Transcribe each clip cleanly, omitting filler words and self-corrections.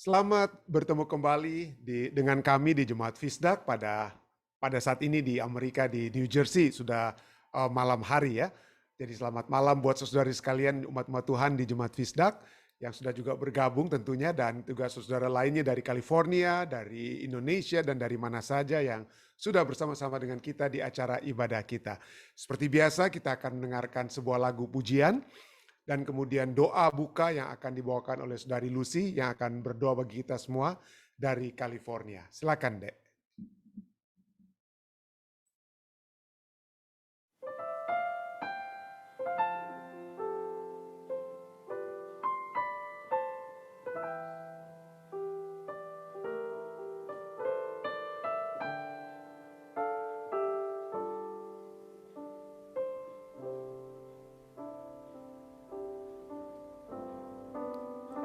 Selamat bertemu kembali dengan kami di Jemaat Fisdak pada saat ini di Amerika di New Jersey sudah malam hari ya. Jadi selamat malam buat saudari sekalian umat-umat Tuhan di Jemaat Fisdak yang sudah juga bergabung tentunya dan juga saudara lainnya dari California, dari Indonesia dan dari mana saja yang sudah bersama-sama dengan kita di acara ibadah kita. Seperti biasa kita akan mendengarkan sebuah lagu pujian dan kemudian doa buka yang akan dibawakan oleh Saudari Lucy yang akan berdoa bagi kita semua dari California. Silakan, Dek.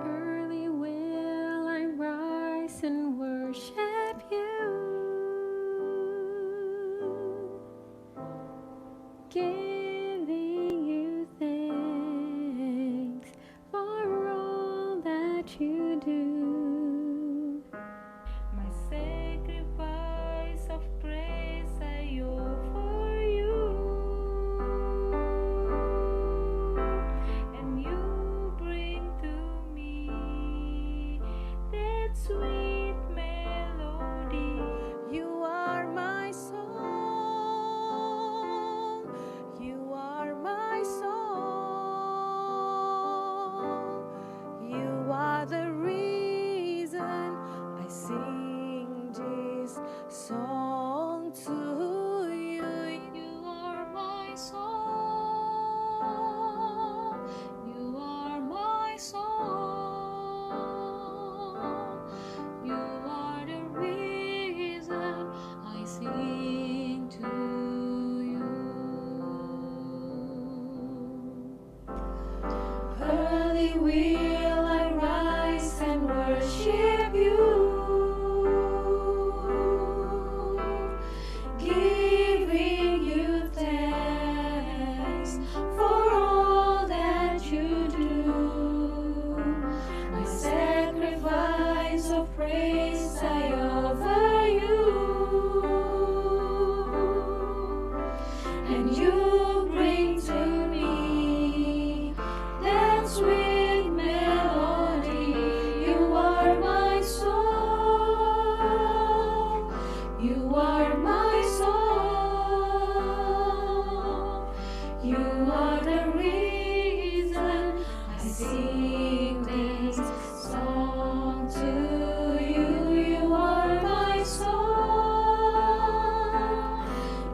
Early will I rise and worship you, giving you thanks for all that you do. My sacrifice of praise I offer you, and you bring to me that sweet melody. You are my song, you are my song, you are the reason I sing this song to you. You are my song, you are my song, you are the reason I sing to you. Early will I rise and worship you, giving you thanks for all that you do. My sacrifice of praise I offer you, and you bring to me that sweet melody. You are my song, you are my song, you are the reason I sing this song to you. You are my song,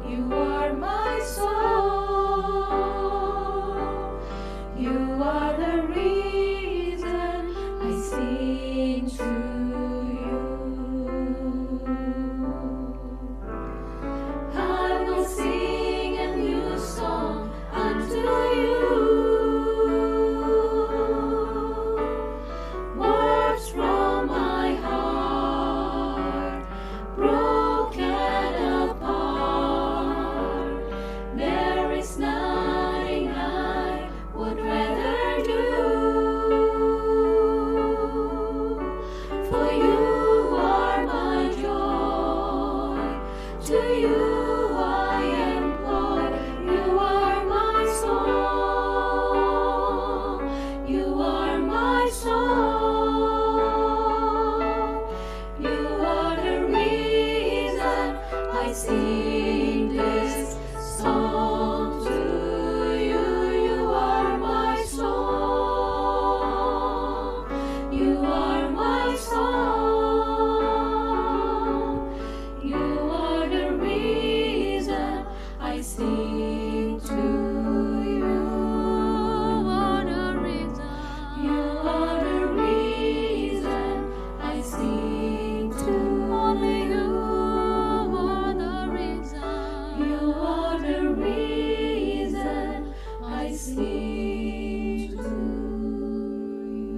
you are my song, you are the reason I sing to you. I will sing a new song unto you, words from my heart, broken apart. There is nothing I would rather do, for you are my joy, to you I employ. You are my song, you are my song, you are the reason I sing this song to you. You are my song, you are my song, you are the reason I sing to you. You are the reason I sing to only you. Are the reason. You are the reason I sing to you.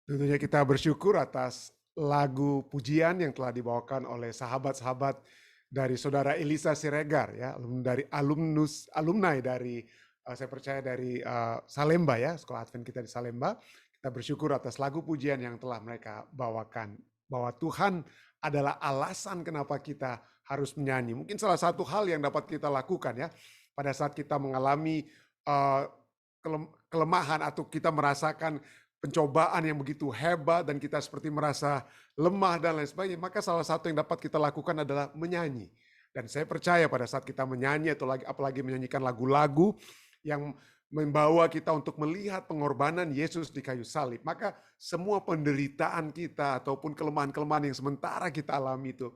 Tentunya kita bersyukur atas lagu pujian yang telah dibawakan oleh sahabat-sahabat dari Saudara Elisa Siregar ya, alumni dari saya percaya dari Salemba ya, sekolah Advent kita di Salemba. Kita bersyukur atas lagu pujian yang telah mereka bawakan. Bahwa Tuhan adalah alasan kenapa kita harus menyanyi. Mungkin salah satu hal yang dapat kita lakukan ya, pada saat kita mengalami kelemahan atau kita merasakan pencobaan yang begitu hebat dan kita seperti merasa lemah dan lain sebagainya, maka salah satu yang dapat kita lakukan adalah menyanyi. Dan saya percaya pada saat kita menyanyi atau apalagi menyanyikan lagu-lagu yang membawa kita untuk melihat pengorbanan Yesus di kayu salib, maka semua penderitaan kita ataupun kelemahan-kelemahan yang sementara kita alami itu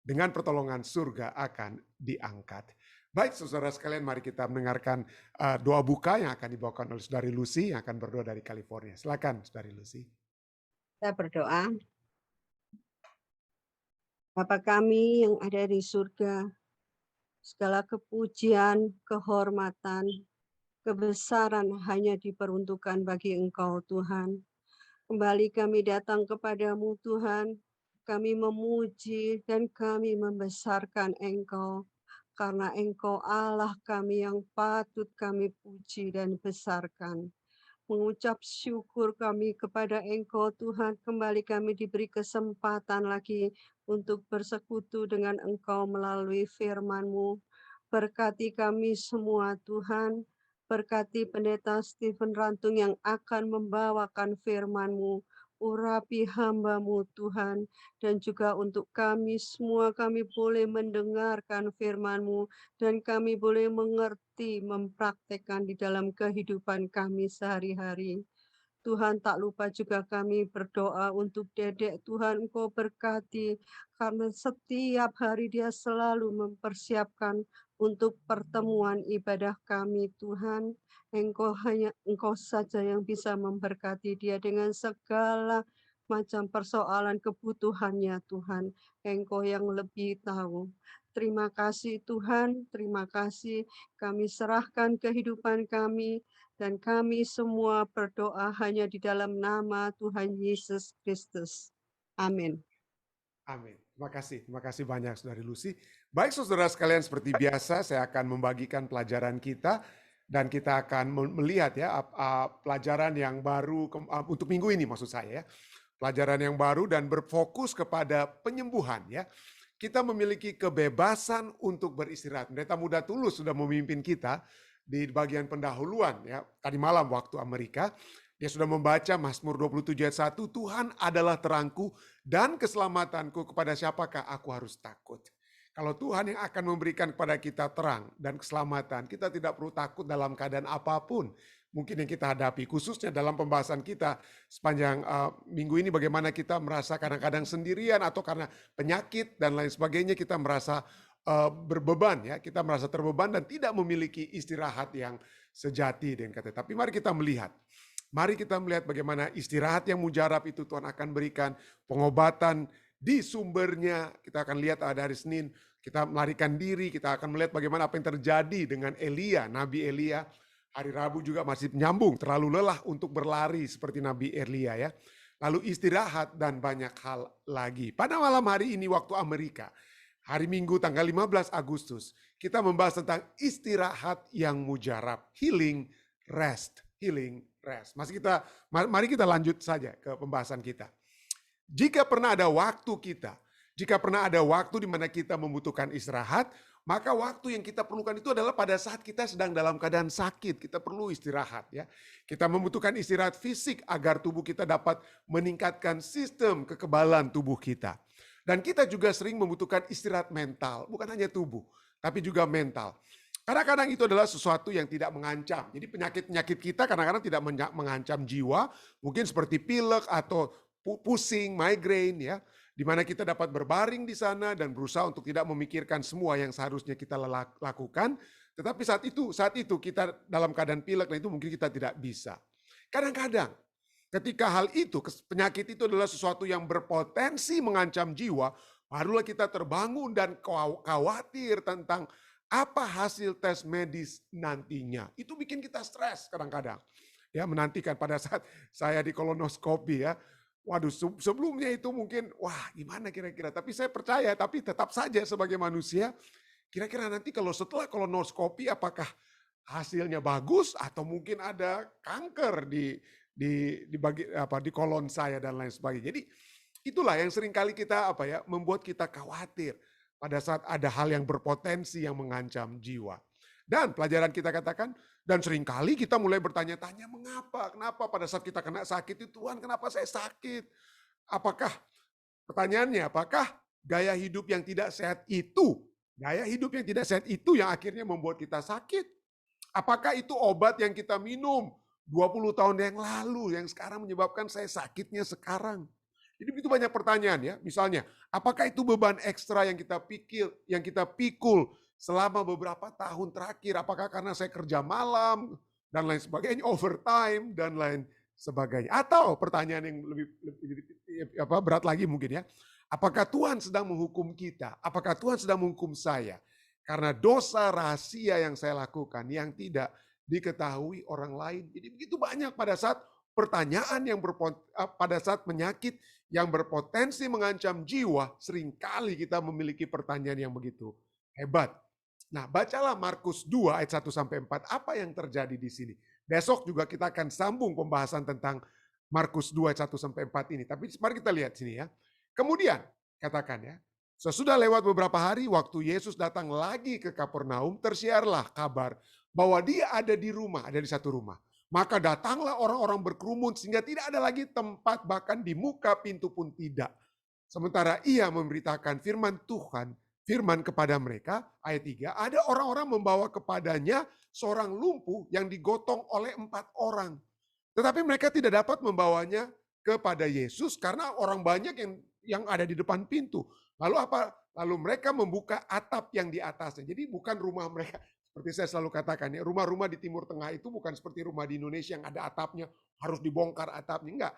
dengan pertolongan surga akan diangkat. Baik saudara sekalian, mari kita mendengarkan doa buka yang akan dibawakan oleh Saudari Lucy yang akan berdoa dari California. Silakan Saudari Lucy. Kita berdoa. Bapa kami yang ada di surga, segala kepujian, kehormatan, kebesaran hanya diperuntukkan bagi Engkau Tuhan. Kembali kami datang kepadamu Tuhan, kami memuji dan kami membesarkan Engkau, karena Engkau Allah kami yang patut kami puji dan besarkan. Mengucap syukur kami kepada Engkau Tuhan, kembali kami diberi kesempatan lagi untuk bersekutu dengan Engkau melalui firman-Mu. Berkati kami semua Tuhan, berkati Pendeta Stephen Rantung yang akan membawakan firman-Mu. Urapi hamba-Mu Tuhan, dan juga untuk kami semua, kami boleh mendengarkan firman-Mu, dan kami boleh mengerti, mempraktekkan di dalam kehidupan kami sehari-hari. Tuhan, tak lupa juga kami berdoa untuk Dedek. Tuhan, Engkau berkati, karena setiap hari dia selalu mempersiapkan untuk pertemuan ibadah kami Tuhan. Engkau saja yang bisa memberkati dia dengan segala macam persoalan kebutuhannya Tuhan. Engkau yang lebih tahu. Terima kasih Tuhan, terima kasih. Kami serahkan kehidupan kami, dan kami semua berdoa hanya di dalam nama Tuhan Yesus Kristus. Amin. Amin. Terima kasih banyak Saudari Lucy. Baik saudara sekalian, seperti biasa saya akan membagikan pelajaran kita dan kita akan melihat ya pelajaran yang baru untuk minggu ini maksud saya ya. Pelajaran yang baru dan berfokus kepada penyembuhan ya. Kita memiliki kebebasan untuk beristirahat. Pendeta Muda Tulus sudah memimpin kita di bagian pendahuluan ya. Tadi malam waktu Amerika. Dia sudah membaca Mazmur 27 ayat 1, Tuhan adalah terangku dan keselamatanku, kepada siapakah aku harus takut. Kalau Tuhan yang akan memberikan kepada kita terang dan keselamatan, kita tidak perlu takut dalam keadaan apapun. Mungkin yang kita hadapi, khususnya dalam pembahasan kita sepanjang minggu ini, bagaimana kita merasa kadang-kadang sendirian atau karena penyakit dan lain sebagainya kita merasa berbeban ya, kita merasa terbeban dan tidak memiliki istirahat yang sejati dengan kata. Tapi mari kita melihat. Mari kita melihat bagaimana istirahat yang mujarab itu Tuhan akan berikan, pengobatan di sumbernya. Kita akan lihat ada hari Senin, kita melarikan diri, kita akan melihat bagaimana apa yang terjadi dengan Elia, Nabi Elia. Hari Rabu juga masih menyambung, terlalu lelah untuk berlari seperti Nabi Elia ya. Lalu istirahat dan banyak hal lagi. Pada malam hari ini waktu Amerika, hari Minggu tanggal 15 Agustus, kita membahas tentang istirahat yang mujarab, healing rest. Healing rest. Mari kita lanjut saja ke pembahasan kita. Jika pernah ada waktu di mana kita membutuhkan istirahat, maka waktu yang kita perlukan itu adalah pada saat kita sedang dalam keadaan sakit, kita perlu istirahat ya. Kita membutuhkan istirahat fisik agar tubuh kita dapat meningkatkan sistem kekebalan tubuh kita. Dan kita juga sering membutuhkan istirahat mental, bukan hanya tubuh, tapi juga mental. Kadang-kadang itu adalah sesuatu yang tidak mengancam. Jadi penyakit-penyakit kita kadang-kadang tidak mengancam jiwa, mungkin seperti pilek atau pusing, migrain ya, di mana kita dapat berbaring di sana dan berusaha untuk tidak memikirkan semua yang seharusnya kita lakukan. Tetapi saat itu kita dalam keadaan pilek, dan itu mungkin kita tidak bisa. Kadang-kadang ketika hal itu, penyakit itu adalah sesuatu yang berpotensi mengancam jiwa, barulah kita terbangun dan khawatir tentang apa hasil tes medis nantinya. Itu bikin kita stres kadang-kadang. Ya, menantikan pada saat saya di kolonoskopi ya. Waduh, sebelumnya itu mungkin wah gimana kira-kira. Tapi saya percaya, tapi tetap saja sebagai manusia, kira-kira nanti kalau setelah kolonoskopi apakah hasilnya bagus atau mungkin ada kanker di kolon saya dan lain sebagainya. Jadi itulah yang seringkali kita membuat kita khawatir pada saat ada hal yang berpotensi yang mengancam jiwa. Dan pelajaran kita katakan, dan seringkali kita mulai bertanya-tanya mengapa, kenapa pada saat kita kena sakit itu, Tuhan kenapa saya sakit? Apakah pertanyaannya, apakah gaya hidup yang tidak sehat itu yang akhirnya membuat kita sakit? Apakah itu obat yang kita minum 20 tahun yang lalu yang sekarang menyebabkan saya sakitnya sekarang? Jadi begitu banyak pertanyaan ya. Misalnya, apakah itu beban ekstra yang kita pikul selama beberapa tahun terakhir? Apakah karena saya kerja malam dan lain sebagainya, overtime dan lain sebagainya? Atau pertanyaan yang lebih berat lagi mungkin ya. Apakah Tuhan sedang menghukum kita? Apakah Tuhan sedang menghukum saya? Karena dosa rahasia yang saya lakukan yang tidak diketahui orang lain. Jadi begitu banyak pada saat pertanyaan pada saat penyakit yang berpotensi mengancam jiwa, seringkali kita memiliki pertanyaan yang begitu hebat. Nah, bacalah Markus 2 ayat 1 sampai 4. Apa yang terjadi di sini? Besok juga kita akan sambung pembahasan tentang Markus 2 ayat 1 sampai 4 ini. Tapi mari kita lihat sini ya. Kemudian katakan ya, sesudah lewat beberapa hari waktu Yesus datang lagi ke Kapernaum, tersiarlah kabar bahwa dia ada di satu rumah. Maka datanglah orang-orang berkerumun sehingga tidak ada lagi tempat, bahkan di muka pintu pun tidak. Sementara ia memberitakan firman Tuhan, firman kepada mereka, ayat 3, ada orang-orang membawa kepadanya seorang lumpuh yang digotong oleh 4 orang. Tetapi mereka tidak dapat membawanya kepada Yesus karena orang banyak yang ada di depan pintu. Lalu apa? Lalu mereka membuka atap yang di atasnya. Jadi bukan rumah mereka. Seperti saya selalu katakan ya, rumah-rumah di Timur Tengah itu bukan seperti rumah di Indonesia yang ada atapnya, harus dibongkar atapnya. Enggak.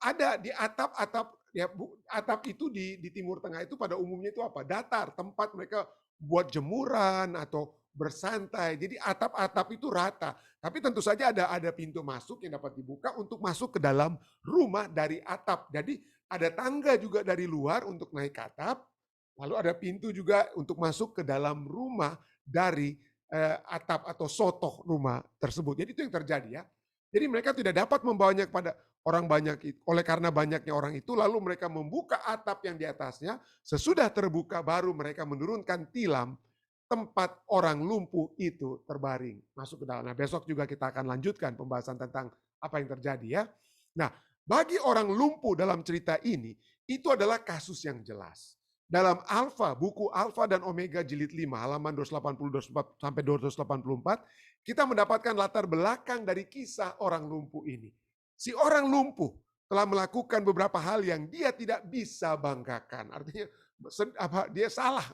Ada di atap-atap, ya atap itu di Timur Tengah itu pada umumnya itu apa? Datar, tempat mereka buat jemuran atau bersantai. Jadi atap-atap itu rata. Tapi tentu saja ada pintu masuk yang dapat dibuka untuk masuk ke dalam rumah dari atap. Jadi ada tangga juga dari luar untuk naik ke atap. Lalu ada pintu juga untuk masuk ke dalam rumah dari atap atau sotoh rumah tersebut. Jadi itu yang terjadi ya. Jadi mereka tidak dapat membawanya kepada orang banyak. Oleh karena banyaknya orang itu, lalu mereka membuka atap yang di atasnya. Sesudah terbuka baru mereka menurunkan tilam tempat orang lumpuh itu terbaring masuk ke dalam. Nah, besok juga kita akan lanjutkan pembahasan tentang apa yang terjadi ya. Nah, bagi orang lumpuh dalam cerita ini, itu adalah kasus yang jelas. Dalam buku Alfa dan Omega jilid 5, halaman 280 sampai 284, kita mendapatkan latar belakang dari kisah orang lumpuh ini. Si orang lumpuh telah melakukan beberapa hal yang dia tidak bisa banggakan. Artinya dia salah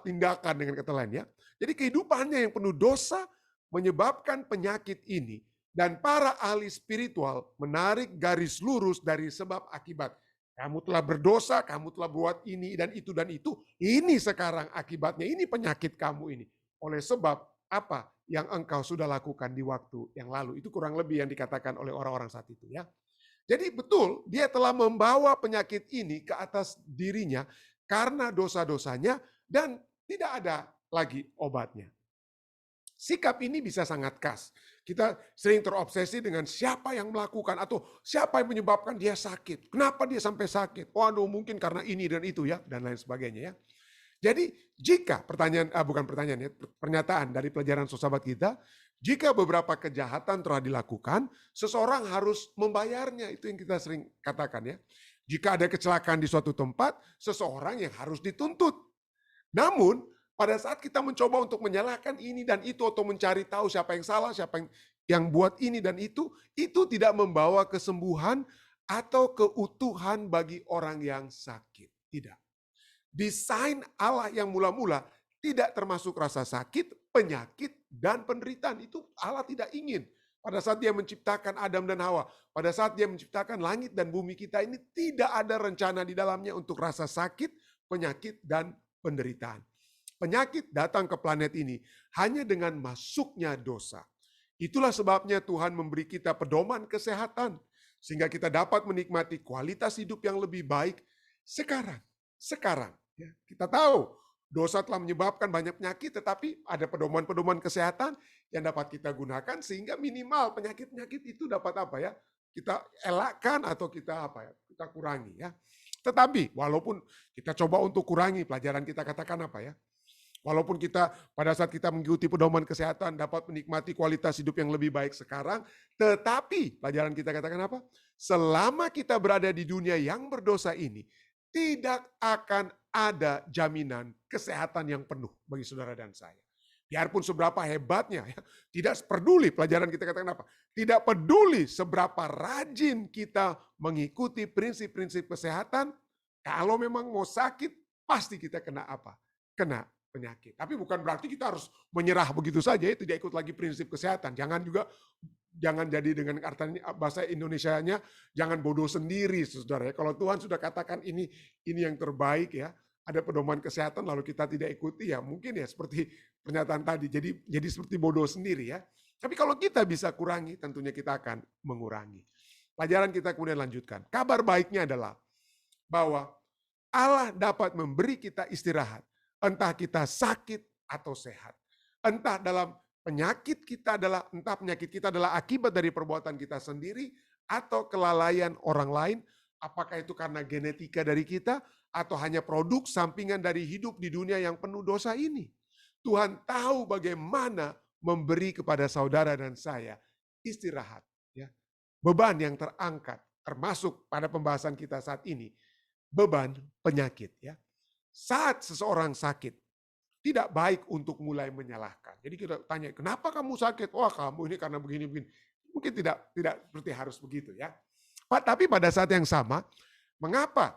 tindakan dengan kata lain ya. Jadi kehidupannya yang penuh dosa menyebabkan penyakit ini. Dan para ahli spiritual menarik garis lurus dari sebab akibat. Kamu telah berdosa, kamu telah buat ini dan itu dan itu. Ini sekarang akibatnya, ini penyakit kamu ini. Oleh sebab apa yang engkau sudah lakukan di waktu yang lalu. Itu kurang lebih yang dikatakan oleh orang-orang saat itu ya. Jadi betul, dia telah membawa penyakit ini ke atas dirinya karena dosa-dosanya dan tidak ada lagi obatnya. Sikap ini bisa sangat khas. Kita sering terobsesi dengan siapa yang melakukan atau siapa yang menyebabkan dia sakit. Kenapa dia sampai sakit? Waduh, mungkin karena ini dan itu ya, dan lain sebagainya ya. Jadi jika pernyataan dari pelajaran sahabat kita, jika beberapa kejahatan telah dilakukan, seseorang harus membayarnya. Itu yang kita sering katakan ya. Jika ada kecelakaan di suatu tempat, seseorang yang harus dituntut. Namun pada saat kita mencoba untuk menyalahkan ini dan itu atau mencari tahu siapa yang salah, siapa yang buat ini dan itu tidak membawa kesembuhan atau keutuhan bagi orang yang sakit. Tidak. Desain Allah yang mula-mula tidak termasuk rasa sakit, penyakit, dan penderitaan. Itu Allah tidak ingin. Pada saat dia menciptakan Adam dan Hawa, pada saat dia menciptakan langit dan bumi kita ini tidak ada rencana di dalamnya untuk rasa sakit, penyakit, dan penderitaan. Penyakit datang ke planet ini hanya dengan masuknya dosa. Itulah sebabnya Tuhan memberi kita pedoman kesehatan. Sehingga kita dapat menikmati kualitas hidup yang lebih baik sekarang. Ya, kita tahu dosa telah menyebabkan banyak penyakit, tetapi ada pedoman-pedoman kesehatan yang dapat kita gunakan sehingga minimal penyakit-penyakit itu dapat apa ya? Kita elakkan atau kita apa ya? Kita kurangi ya. Tetapi walaupun kita coba untuk kurangi, pelajaran kita katakan apa ya? Walaupun kita pada saat kita mengikuti pedoman kesehatan dapat menikmati kualitas hidup yang lebih baik sekarang, tetapi pelajaran kita katakan apa? Selama kita berada di dunia yang berdosa ini, tidak akan ada jaminan kesehatan yang penuh bagi saudara dan saya. Biarpun seberapa hebatnya, ya, tidak peduli pelajaran kita katakan apa? Tidak peduli seberapa rajin kita mengikuti prinsip-prinsip kesehatan, kalau memang mau sakit, pasti kita kena apa? Kena penyakit. Tapi bukan berarti kita harus menyerah begitu saja, ya, tidak ikut lagi prinsip kesehatan. Jangan jadi dengan artinya bahasa Indonesianya jangan bodoh sendiri, saudara. Kalau Tuhan sudah katakan ini yang terbaik ya, ada pedoman kesehatan lalu kita tidak ikuti ya mungkin ya seperti pernyataan tadi. Jadi seperti bodoh sendiri ya. Tapi kalau kita bisa kurangi, tentunya kita akan mengurangi. Pelajaran kita kemudian lanjutkan. Kabar baiknya adalah bahwa Allah dapat memberi kita istirahat. Entah kita sakit atau sehat. Entah dalam penyakit kita adalah akibat dari perbuatan kita sendiri atau kelalaian orang lain. Apakah itu karena genetika dari kita atau hanya produk sampingan dari hidup di dunia yang penuh dosa ini. Tuhan tahu bagaimana memberi kepada saudara dan saya istirahat. Ya. Beban yang terangkat termasuk pada pembahasan kita saat ini. Beban penyakit. Ya. Saat seseorang sakit, tidak baik untuk mulai menyalahkan. Jadi kita tanya, kenapa kamu sakit? Wah kamu ini karena begini-begini. Mungkin tidak seperti harus begitu ya. Tapi pada saat yang sama, mengapa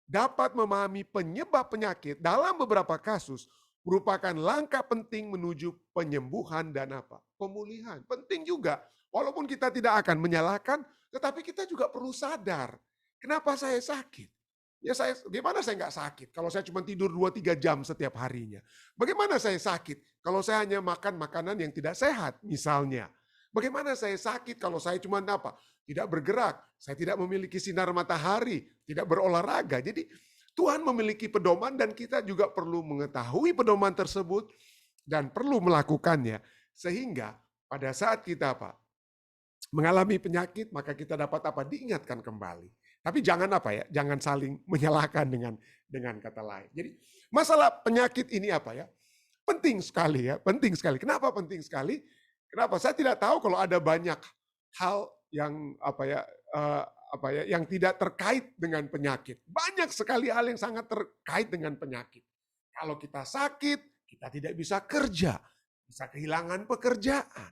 dapat memahami penyebab penyakit dalam beberapa kasus merupakan langkah penting menuju penyembuhan dan apa? Pemulihan. Penting juga, walaupun kita tidak akan menyalahkan, tetapi kita juga perlu sadar, kenapa saya sakit? Ya gimana saya nggak sakit kalau saya cuma tidur 2-3 jam setiap harinya? Bagaimana saya sakit kalau saya hanya makan makanan yang tidak sehat misalnya? Bagaimana saya sakit kalau saya cuma apa? Tidak bergerak, saya tidak memiliki sinar matahari, tidak berolahraga. Jadi Tuhan memiliki pedoman dan kita juga perlu mengetahui pedoman tersebut dan perlu melakukannya. Sehingga pada saat kita apa? Mengalami penyakit, maka kita dapat apa? Diingatkan kembali. Tapi jangan apa ya? Jangan saling menyalahkan dengan kata lain. Jadi masalah penyakit ini apa ya? Penting sekali ya, penting sekali. Kenapa penting sekali? Kenapa? Saya tidak tahu kalau ada banyak hal yang yang tidak terkait dengan penyakit. Banyak sekali hal yang sangat terkait dengan penyakit. Kalau kita sakit, kita tidak bisa kerja, bisa kehilangan pekerjaan.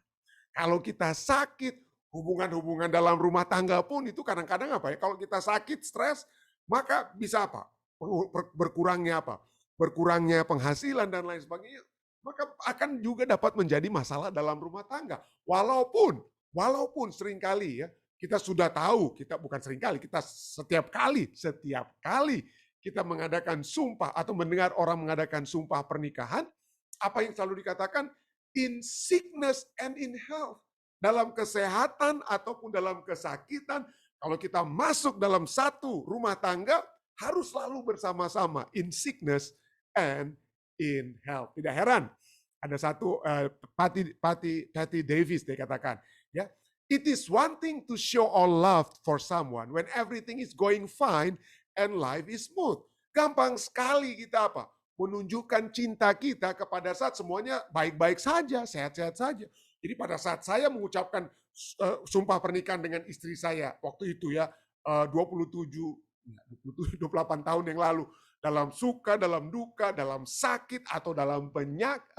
Kalau kita sakit, hubungan-hubungan dalam rumah tangga pun itu kadang-kadang apa ya? Kalau kita sakit, stres, maka bisa apa? Berkurangnya apa? Berkurangnya penghasilan dan lain sebagainya. Maka akan juga dapat menjadi masalah dalam rumah tangga. Walaupun seringkali ya, kita sudah tahu, kita bukan seringkali, kita setiap kali kita mengadakan sumpah atau mendengar orang mengadakan sumpah pernikahan, apa yang selalu dikatakan? In sickness and in health. Dalam kesehatan ataupun dalam kesakitan, kalau kita masuk dalam satu rumah tangga, harus selalu bersama-sama. In sickness and in health. Tidak heran, ada satu Patty Davis dia katakan, ya, it is one thing to show our love for someone when everything is going fine and life is smooth. Gampang sekali kita apa? Menunjukkan cinta kita kepada saat semuanya baik-baik saja, sehat-sehat saja. Jadi pada saat saya mengucapkan sumpah pernikahan dengan istri saya waktu itu ya 28 tahun yang lalu, dalam suka, dalam duka, dalam sakit atau dalam penyakit,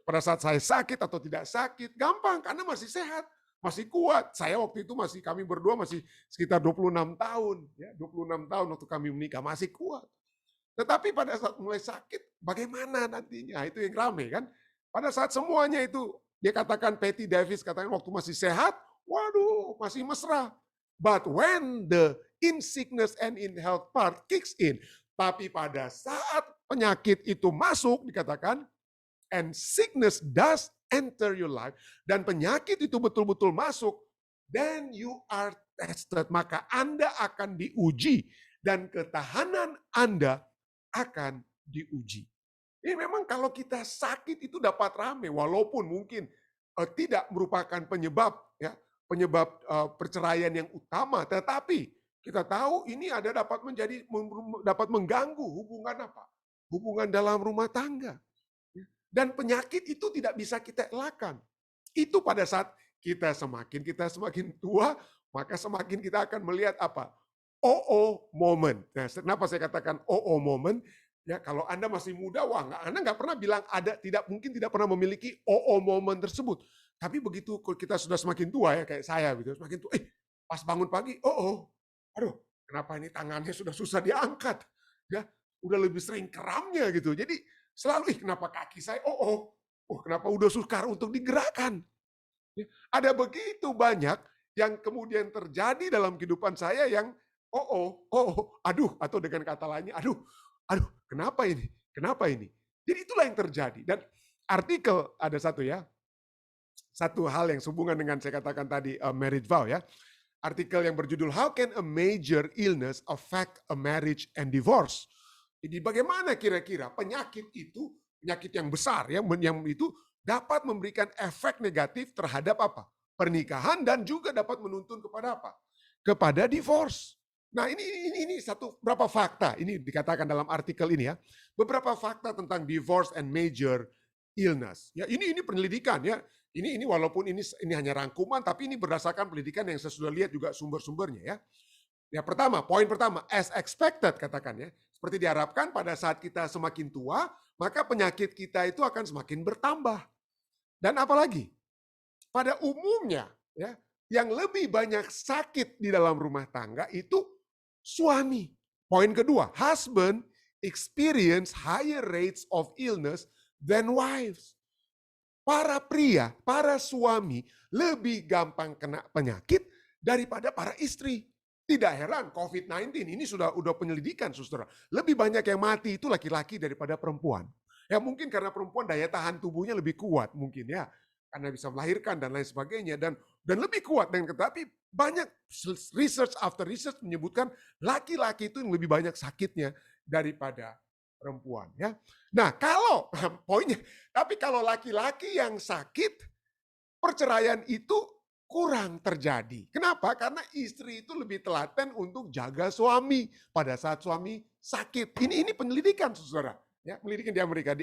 pada saat saya sakit atau tidak sakit, gampang karena masih sehat, masih kuat. Saya waktu itu kami berdua masih sekitar 26 tahun, ya 26 tahun waktu kami menikah, masih kuat. Tetapi pada saat mulai sakit, bagaimana nantinya? Itu yang rame kan. Pada saat semuanya itu, dia katakan, Patty Davis katakan waktu masih sehat, waduh masih mesra. But when the in sickness and in health part kicks in, tapi pada saat penyakit itu masuk, dikatakan, and sickness does enter your life, dan penyakit itu betul-betul masuk, then you are tested, maka Anda akan diuji, dan ketahanan Anda akan diuji. Ini memang kalau kita sakit itu dapat rame, walaupun mungkin tidak merupakan penyebab ya, penyebab perceraian yang utama, tetapi kita tahu ini ada dapat mengganggu hubungan apa? Hubungan dalam rumah tangga. Dan penyakit itu tidak bisa kita elakkan. Itu pada saat kita semakin tua, maka semakin kita akan melihat apa? Oh moment. Nah, kenapa saya katakan oh moment? Ya, kalau Anda masih muda, wah, Anda nggak pernah bilang mungkin tidak pernah memiliki oh moment tersebut. Tapi begitu kita sudah semakin tua ya, kayak saya gitu, semakin tua, pas bangun pagi, aduh, kenapa ini tangannya sudah susah diangkat? Ya, udah lebih sering kramnya gitu. Jadi selalu, kenapa kaki saya, kenapa udah sukar untuk digerakkan? Ya, ada begitu banyak yang kemudian terjadi dalam kehidupan saya yang aduh, atau dengan kata lainnya, aduh, kenapa ini? Kenapa ini? Jadi itulah yang terjadi. Dan artikel ada satu hal yang sehubungan dengan saya katakan tadi marriage vow ya. Artikel yang berjudul How Can a Major Illness Affect a Marriage and Divorce? Jadi bagaimana kira-kira penyakit yang besar ya, yang itu dapat memberikan efek negatif terhadap apa? Pernikahan dan juga dapat menuntun kepada apa? Kepada divorce. Nah, ini berapa fakta ini dikatakan dalam artikel ini ya. Beberapa fakta tentang divorce and major illness. Ya, ini penelitikan ya. Ini walaupun ini hanya rangkuman, tapi ini berdasarkan penelitikan yang saya sudah lihat juga sumber-sumbernya ya. Ya, poin pertama, as expected katakan ya. Seperti diharapkan pada saat kita semakin tua, maka penyakit kita itu akan semakin bertambah. Dan apalagi, pada umumnya ya, yang lebih banyak sakit di dalam rumah tangga itu suami. Poin kedua, husband experience higher rates of illness than wives. Para pria, para suami lebih gampang kena penyakit daripada para istri. Tidak heran COVID-19 ini sudah penyelidikan, saudara. Lebih banyak yang mati itu laki-laki daripada perempuan. Ya mungkin karena perempuan daya tahan tubuhnya lebih kuat mungkin ya. Karena bisa melahirkan dan lain sebagainya. Dan lebih kuat. Tetapi banyak research after research menyebutkan laki-laki itu yang lebih banyak sakitnya daripada perempuan. Ya. Nah kalau laki-laki yang sakit, perceraian itu kurang terjadi. Kenapa? Karena istri itu lebih telaten untuk jaga suami pada saat suami sakit. Ini penyelidikan, saudara. Ya, penyelidikan di Amerika.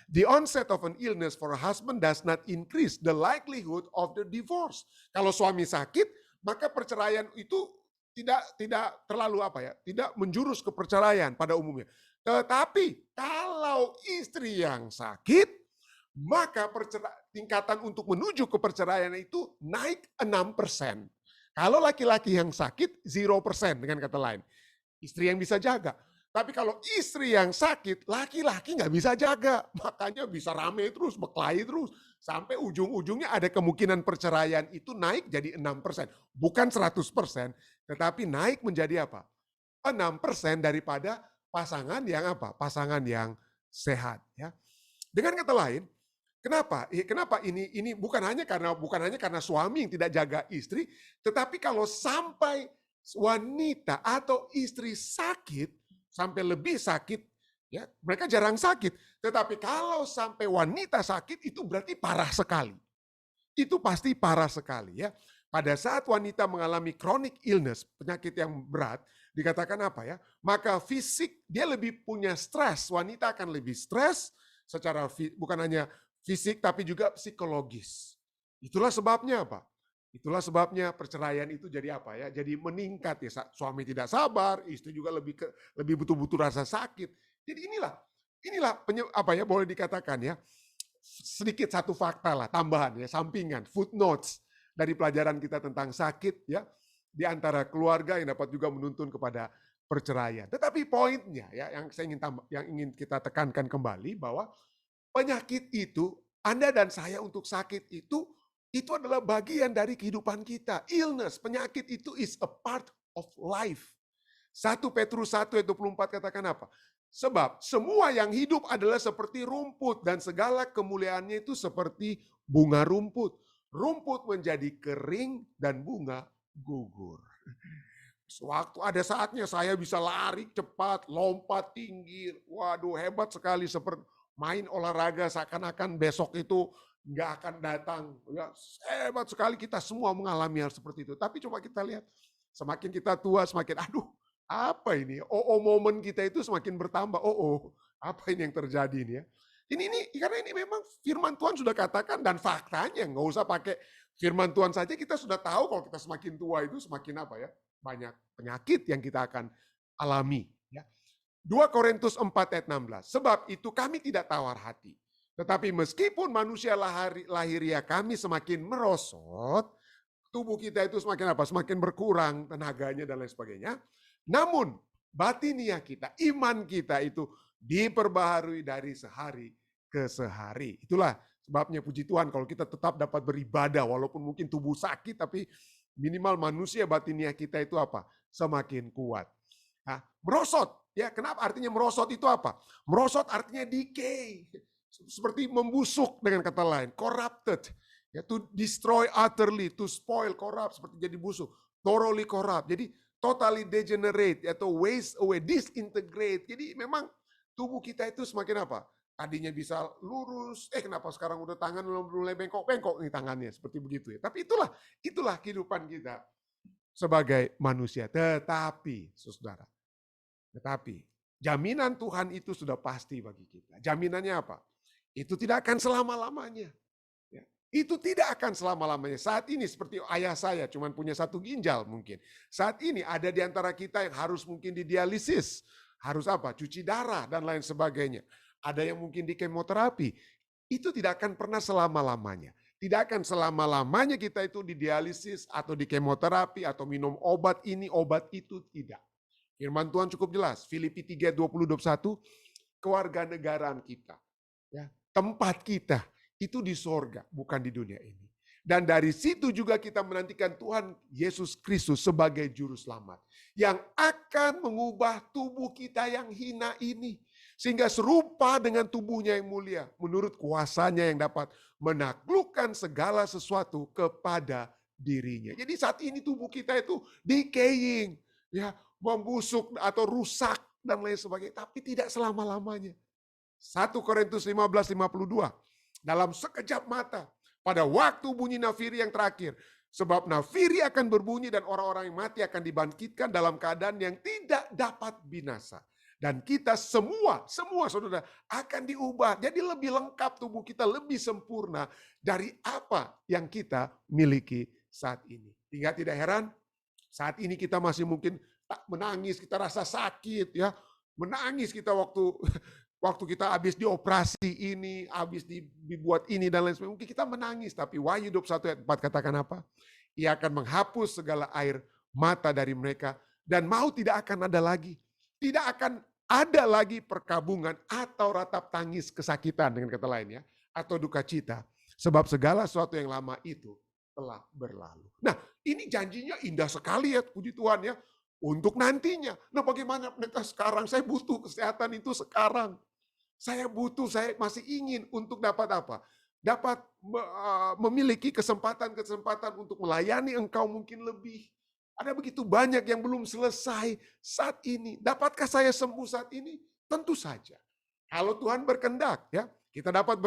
The onset of an illness for a husband does not increase the likelihood of the divorce. Kalau suami sakit, maka perceraian itu tidak terlalu tidak menjurus ke perceraian pada umumnya. Tetapi kalau istri yang sakit, maka tingkatan untuk menuju ke perceraian itu naik 6%. Kalau laki-laki yang sakit 0% dengan kata lain. Istri yang bisa jaga. Tapi kalau istri yang sakit, laki-laki nggak bisa jaga. Makanya bisa rame terus, berkelahi terus. Sampai ujung-ujungnya ada kemungkinan perceraian itu naik jadi 6%. Bukan 100%, tetapi naik menjadi apa? 6% daripada pasangan yang sehat. Ya. Dengan kata lain, kenapa? Kenapa ini bukan hanya karena suami yang tidak jaga istri, tetapi kalau sampai wanita atau istri sakit, sampai lebih sakit, ya mereka jarang sakit. Tetapi kalau sampai wanita sakit itu berarti parah sekali. Itu pasti parah sekali ya. Pada saat wanita mengalami chronic illness, penyakit yang berat, dikatakan apa ya? Maka fisik dia lebih punya stres. Wanita akan lebih stres secara bukan hanya fisik tapi juga psikologis. Itulah sebabnya apa? Itulah sebabnya perceraian itu jadi apa ya? Jadi meningkat ya. Suami tidak sabar, istri juga lebih betul-betul rasa sakit. Jadi inilah boleh dikatakan ya. Sedikit satu fakta lah tambahan ya, sampingan, footnotes dari pelajaran kita tentang sakit ya di antara keluarga yang dapat juga menuntun kepada perceraian. Tetapi poinnya ya yang ingin kita tekankan kembali bahwa penyakit itu, Anda dan saya untuk sakit itu adalah bagian dari kehidupan kita. Illness, penyakit itu is a part of life. 1 Petrus 1 ayat 24 katakan apa? Sebab semua yang hidup adalah seperti rumput dan segala kemuliaannya itu seperti bunga rumput. Rumput menjadi kering dan bunga gugur. Sewaktu ada saatnya saya bisa lari cepat, lompat tinggi. Waduh, hebat sekali. main olahraga seakan-akan besok itu nggak akan datang. Ya, hebat sekali kita semua mengalami hal seperti itu. Tapi coba kita lihat, semakin kita tua, semakin aduh, apa ini? Momen kita itu semakin bertambah. Apa ini yang terjadi ini ya? Ini karena ini memang firman Tuhan sudah katakan dan faktanya nggak usah pakai firman Tuhan saja kita sudah tahu kalau kita semakin tua itu semakin apa ya? Banyak penyakit yang kita akan alami. Ya. 2 Korintus 4 ayat 16. Sebab itu kami tidak tawar hati. Tetapi meskipun manusia lahiriah kami semakin merosot, tubuh kita itu semakin apa? Semakin berkurang tenaganya dan lain sebagainya. Namun batiniah kita, iman kita itu diperbaharui dari sehari ke sehari. Itulah sebabnya puji Tuhan kalau kita tetap dapat beribadah walaupun mungkin tubuh sakit tapi minimal manusia batiniah kita itu apa? Semakin kuat. Nah, merosot. Ya, kenapa artinya merosot itu apa? Merosot artinya decay. Seperti membusuk dengan kata lain, corrupted. Ya, to destroy utterly, to spoil, corrupt, seperti jadi busuk. Thoroughly corrupt. Jadi totally degenerate atau waste away, disintegrate. Jadi memang tubuh kita itu semakin apa? Tadinya bisa lurus, kenapa sekarang udah tangan mulai bengkok-bengkok nih tangannya, seperti begitu ya. Tapi itulah kehidupan kita sebagai manusia. Tetapi, saudara, jaminan Tuhan itu sudah pasti bagi kita. Jaminannya apa? Itu tidak akan selama-lamanya. Ya. Itu tidak akan selama-lamanya. Saat ini seperti ayah saya cuma punya 1 ginjal mungkin. Saat ini ada di antara kita yang harus mungkin didialisis. Harus apa? Cuci darah dan lain sebagainya. Ada yang mungkin di kemoterapi. Itu tidak akan pernah selama-lamanya. Tidak akan selama-lamanya kita itu didialisis atau di kemoterapi atau minum obat ini, obat itu, tidak. Firman Tuhan cukup jelas. Filipi 3, 20-21, kewarganegaraan kita. Ya, tempat kita itu di sorga, bukan di dunia ini. Dan dari situ juga kita menantikan Tuhan Yesus Kristus sebagai juru selamat. Yang akan mengubah tubuh kita yang hina ini. Sehingga serupa dengan tubuhnya yang mulia. Menurut kuasanya yang dapat menaklukkan segala sesuatu kepada dirinya. Jadi saat ini tubuh kita itu decaying. Ya, membusuk atau rusak dan lain sebagainya. Tapi tidak selama-lamanya. 1 Korintus 15:52. Dalam sekejap mata. Pada waktu bunyi nafiri yang terakhir. Sebab nafiri akan berbunyi dan orang-orang yang mati akan dibangkitkan dalam keadaan yang tidak dapat binasa. Dan kita semua saudara akan diubah. Jadi lebih lengkap tubuh kita, lebih sempurna dari apa yang kita miliki saat ini. Hingga tidak heran saat ini kita masih mungkin menangis, kita rasa sakit ya. Menangis kita waktu kita habis dioperasi ini, habis dibuat ini dan lain sebagainya. Mungkin kita menangis, tapi Wahyu 21 ayat 4 katakan apa? Ia akan menghapus segala air mata dari mereka dan maut tidak akan ada lagi. Tidak akan ada lagi perkabungan atau ratap tangis kesakitan dengan kata lain ya, atau duka cita. Sebab segala sesuatu yang lama itu telah berlalu. Nah, ini janjinya indah sekali ya, puji Tuhan ya, untuk nantinya. Nah, bagaimana mereka sekarang? Saya butuh kesehatan itu sekarang. Saya masih ingin untuk dapat apa? Dapat memiliki kesempatan-kesempatan untuk melayani engkau mungkin lebih. Ada begitu banyak yang belum selesai saat ini. Dapatkah saya sembuh saat ini? Tentu saja. Kalau Tuhan berkehendak, ya, kita dapat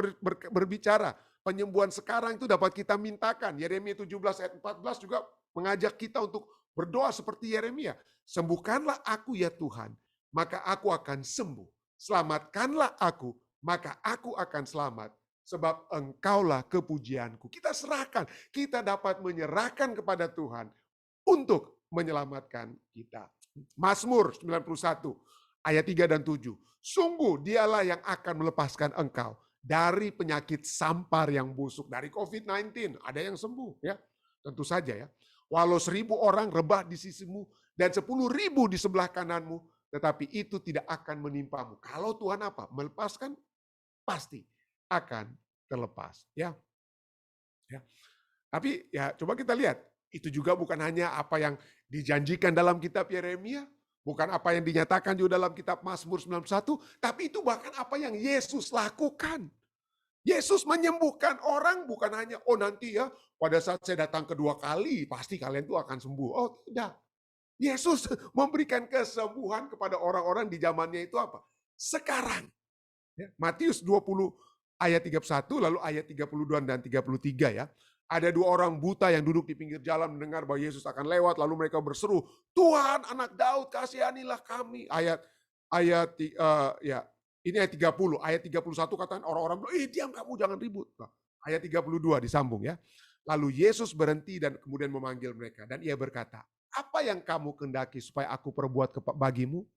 berbicara. Penyembuhan sekarang itu dapat kita mintakan. Yeremia 17 ayat 14 juga mengajak kita untuk berdoa seperti Yeremia. Sembuhkanlah aku ya Tuhan, maka aku akan sembuh. Selamatkanlah aku, maka aku akan selamat. Sebab engkaulah kepujianku. Kita serahkan, kita dapat menyerahkan kepada Tuhan untuk menyelamatkan kita. Mazmur 91 ayat 3 dan 7. Sungguh dialah yang akan melepaskan engkau dari penyakit sampar yang busuk. Dari COVID-19 ada yang sembuh ya. Tentu saja ya. Walau 1.000 orang rebah di sisimu dan 10.000 di sebelah kananmu, tetapi itu tidak akan menimpamu. Kalau Tuhan apa? Melepaskan, pasti akan terlepas. Ya. Tapi ya coba kita lihat. Itu juga bukan hanya apa yang dijanjikan dalam kitab Yeremia, bukan apa yang dinyatakan juga dalam kitab Mazmur 91, tapi itu bahkan apa yang Yesus lakukan. Yesus menyembuhkan orang bukan hanya, nanti ya pada saat saya datang kedua kali, pasti kalian tuh akan sembuh. Oh tidak. Yesus memberikan kesembuhan kepada orang-orang di zamannya itu apa? Sekarang. Ya, Matius 20 ayat 31 lalu ayat 32 dan 33 ya. Ada dua orang buta yang duduk di pinggir jalan mendengar bahwa Yesus akan lewat, lalu mereka berseru, "Tuhan, anak Daud, kasihanilah kami." Ya, ini ayat 30, ayat 31 katakan orang-orang bilang, "Diam kamu, jangan ribut." Nah, ayat 32 disambung ya. Lalu Yesus berhenti dan kemudian memanggil mereka dan ia berkata, "Apa yang kamu kehendaki supaya aku perbuat bagimu?"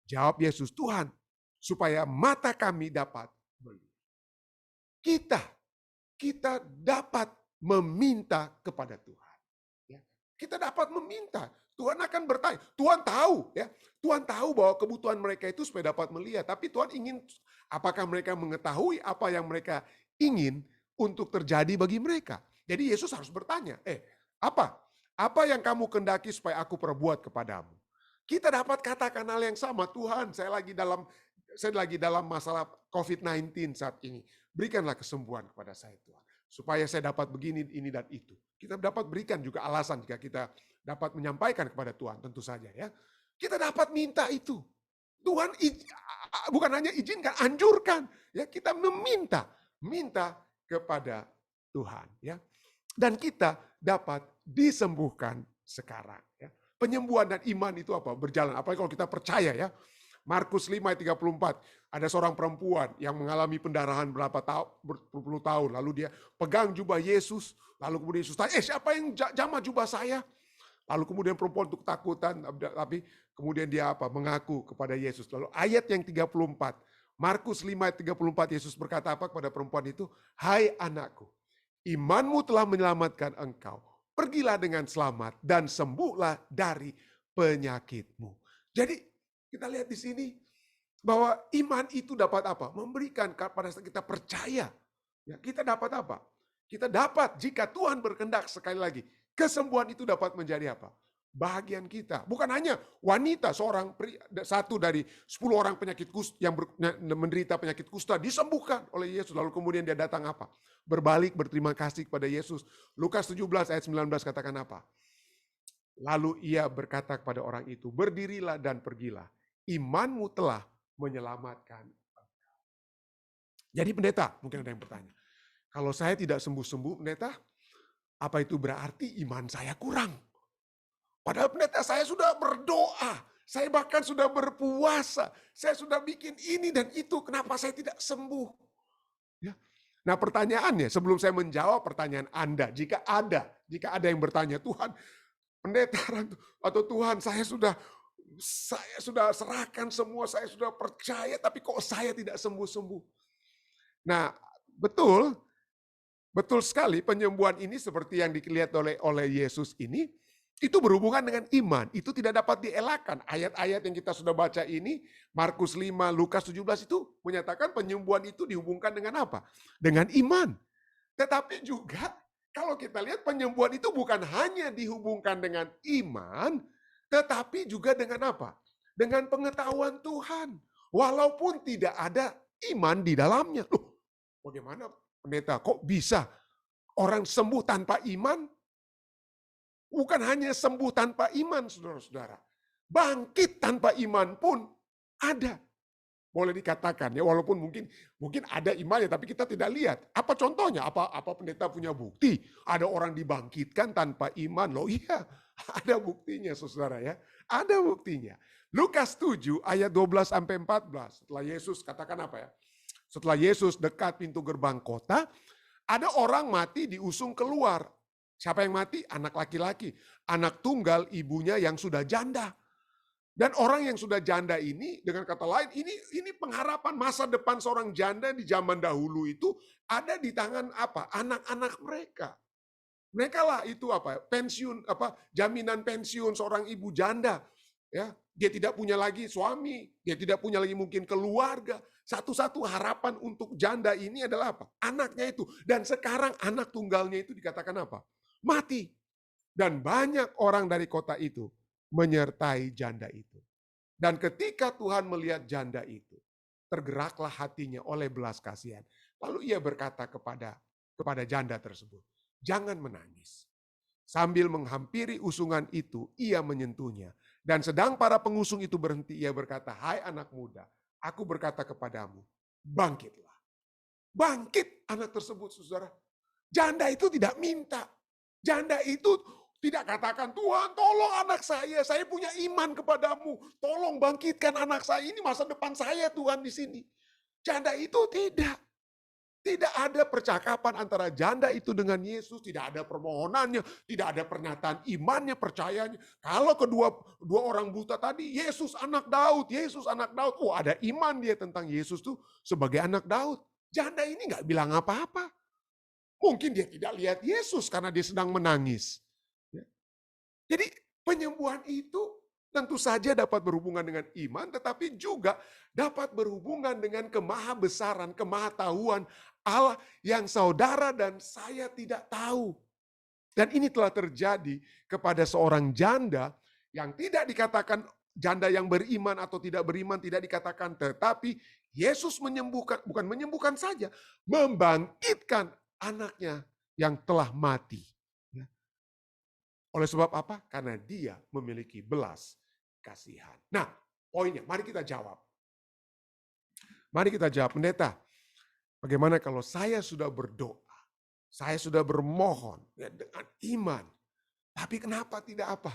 Jawab Yesus, "Tuhan, supaya mata kami dapat melihat." Kita dapat meminta kepada Tuhan. Ya. Kita dapat meminta. Tuhan akan bertanya. Tuhan tahu, ya. Tuhan tahu bahwa kebutuhan mereka itu supaya dapat melihat. Tapi Tuhan ingin, apakah mereka mengetahui apa yang mereka ingin untuk terjadi bagi mereka. Jadi Yesus harus bertanya, apa? Apa yang kamu kehendaki supaya aku perbuat kepadamu? Kita dapat katakan hal yang sama, Tuhan, saya lagi dalam masalah COVID-19 saat ini. Berikanlah kesembuhan kepada saya, Tuhan. Supaya saya dapat begini, ini, dan itu. Kita dapat berikan juga alasan jika kita dapat menyampaikan kepada Tuhan, tentu saja ya. Kita dapat minta itu. Tuhan bukan hanya izinkan, anjurkan. Ya, kita minta kepada Tuhan. Ya. Dan kita dapat disembuhkan sekarang. Ya. Penyembuhan dan iman itu apa? Berjalan. Apalagi kalau kita percaya ya. Markus 5 ayat 34, ada seorang perempuan yang mengalami pendarahan berpuluh tahun, lalu dia pegang jubah Yesus, lalu kemudian Yesus tanya, siapa yang jamah jubah saya? Lalu kemudian perempuan itu ketakutan, tapi kemudian dia mengaku kepada Yesus. Lalu ayat yang 34, Markus 5 ayat 34, Yesus berkata apa kepada perempuan itu? "Hai anakku, imanmu telah menyelamatkan engkau. Pergilah dengan selamat dan sembuhlah dari penyakitmu." Jadi kita lihat di sini bahwa iman itu dapat apa? Memberikan pada saat kita percaya. Ya, kita dapat apa? Kita dapat jika Tuhan berkehendak, sekali lagi, kesembuhan itu dapat menjadi apa? Bahagian kita. Bukan hanya wanita, satu dari 10 orang penyakit kusta yang menderita penyakit kusta disembuhkan oleh Yesus. Lalu kemudian dia datang apa? Berbalik berterima kasih kepada Yesus. Lukas 17 ayat 19 katakan apa? Lalu ia berkata kepada orang itu, "Berdirilah dan pergilah. Imanmu telah menyelamatkan engkau." Jadi pendeta, mungkin ada yang bertanya, kalau saya tidak sembuh-sembuh pendeta, apa itu berarti iman saya kurang? Padahal pendeta saya sudah berdoa, saya bahkan sudah berpuasa, saya sudah bikin ini dan itu, kenapa saya tidak sembuh? Ya. Nah pertanyaannya, sebelum saya menjawab pertanyaan Anda, jika ada yang bertanya, "Tuhan, pendeta atau Tuhan, saya sudah serahkan semua, saya sudah percaya, tapi kok saya tidak sembuh-sembuh." Nah, betul sekali penyembuhan ini seperti yang dilihat oleh Yesus ini, itu berhubungan dengan iman. Itu tidak dapat dielakkan. Ayat-ayat yang kita sudah baca ini, Markus 5, Lukas 17 itu menyatakan penyembuhan itu dihubungkan dengan apa? Dengan iman. Tetapi juga kalau kita lihat penyembuhan itu bukan hanya dihubungkan dengan iman, tetapi juga dengan apa? Dengan pengetahuan Tuhan. Walaupun tidak ada iman di dalamnya. Loh, bagaimana pendeta? Kok bisa orang sembuh tanpa iman? Bukan hanya sembuh tanpa iman, saudara-saudara. Bangkit tanpa iman pun ada. Boleh dikatakan ya, walaupun mungkin ada imannya, tapi kita tidak lihat. Apa contohnya? Apa pendeta punya bukti? Ada orang dibangkitkan tanpa iman. Loh iya, ada buktinya saudara ya. Ada buktinya. Lukas 7 ayat 12-14. Setelah Yesus katakan apa ya? Setelah Yesus dekat pintu gerbang kota, ada orang mati diusung keluar. Siapa yang mati? Anak laki-laki. Anak tunggal ibunya yang sudah janda. Dan orang yang sudah janda ini, dengan kata lain, ini pengharapan masa depan seorang janda di zaman dahulu itu ada di tangan apa? Anak-anak mereka. Mereka lah itu apa? Pensiun, jaminan pensiun seorang ibu janda. Ya, dia tidak punya lagi suami, dia tidak punya lagi mungkin keluarga. Satu-satu harapan untuk janda ini adalah apa? Anaknya itu. Dan sekarang anak tunggalnya itu dikatakan apa? Mati. Dan banyak orang dari kota itu menyertai janda itu. Dan ketika Tuhan melihat janda itu, tergeraklah hatinya oleh belas kasihan. Lalu ia berkata kepada janda tersebut, "Jangan menangis." Sambil menghampiri usungan itu, ia menyentuhnya. Dan sedang para pengusung itu berhenti, ia berkata, "Hai anak muda, aku berkata kepadamu, bangkitlah. Bangkit anak tersebut, saudara. Janda itu tidak minta. Janda itu tidak katakan, Tuhan tolong anak saya punya iman kepadamu. Tolong bangkitkan anak saya, ini masa depan saya Tuhan di sini. Janda itu tidak. Tidak ada percakapan antara janda itu dengan Yesus, tidak ada permohonannya, tidak ada pernyataan imannya, percayanya. Kalau dua orang buta tadi, Yesus anak Daud, Yesus anak Daud. Oh, ada iman dia tentang Yesus tuh sebagai anak Daud. Janda ini nggak bilang apa-apa. Mungkin dia tidak lihat Yesus karena dia sedang menangis. Jadi penyembuhan itu tentu saja dapat berhubungan dengan iman, tetapi juga dapat berhubungan dengan kemahabesaran, kemahatauan Allah yang saudara dan saya tidak tahu. Dan ini telah terjadi kepada seorang janda yang tidak dikatakan janda yang beriman atau tidak beriman, tidak dikatakan, tetapi Yesus menyembuhkan, bukan menyembuhkan saja, membangkitkan anaknya yang telah mati. Oleh sebab apa? Karena dia memiliki belas kasihan. Nah, poinnya, mari kita jawab. Mari kita jawab, pendeta, bagaimana kalau saya sudah berdoa, saya sudah bermohon ya, dengan iman, tapi kenapa tidak apa?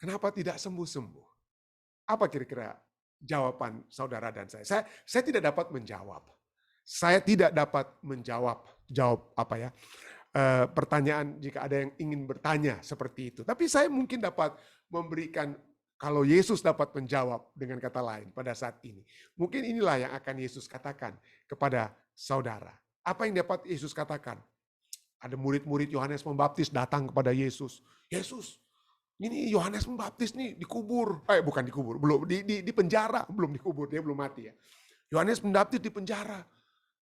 Kenapa tidak sembuh-sembuh? Apa kira-kira jawaban saudara dan saya? Saya tidak dapat menjawab. Saya tidak dapat menjawab pertanyaan jika ada yang ingin bertanya seperti itu. Tapi saya mungkin dapat memberikan, kalau Yesus dapat menjawab dengan kata lain pada saat ini. Mungkin inilah yang akan Yesus katakan kepada saudara. Apa yang dapat Yesus katakan? Ada murid-murid Yohanes Pembaptis datang kepada Yesus. Yesus, ini Yohanes Pembaptis nih dikubur. Bukan dikubur, belum di penjara, belum dikubur, dia belum mati ya. Yohanes Pembaptis di penjara.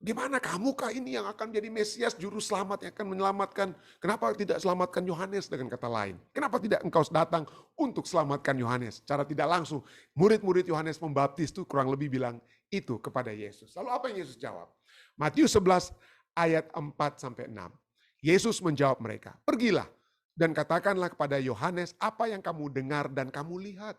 Gimana kamukah ini yang akan jadi Mesias, juru selamat yang akan menyelamatkan? Kenapa tidak selamatkan Yohanes dengan kata lain? Kenapa tidak engkau datang untuk selamatkan Yohanes? Cara tidak langsung, murid-murid Yohanes Pembaptis itu kurang lebih bilang itu kepada Yesus. Lalu apa yang Yesus jawab? Matius 11 ayat 4-6. Yesus menjawab mereka, pergilah dan katakanlah kepada Yohanes apa yang kamu dengar dan kamu lihat.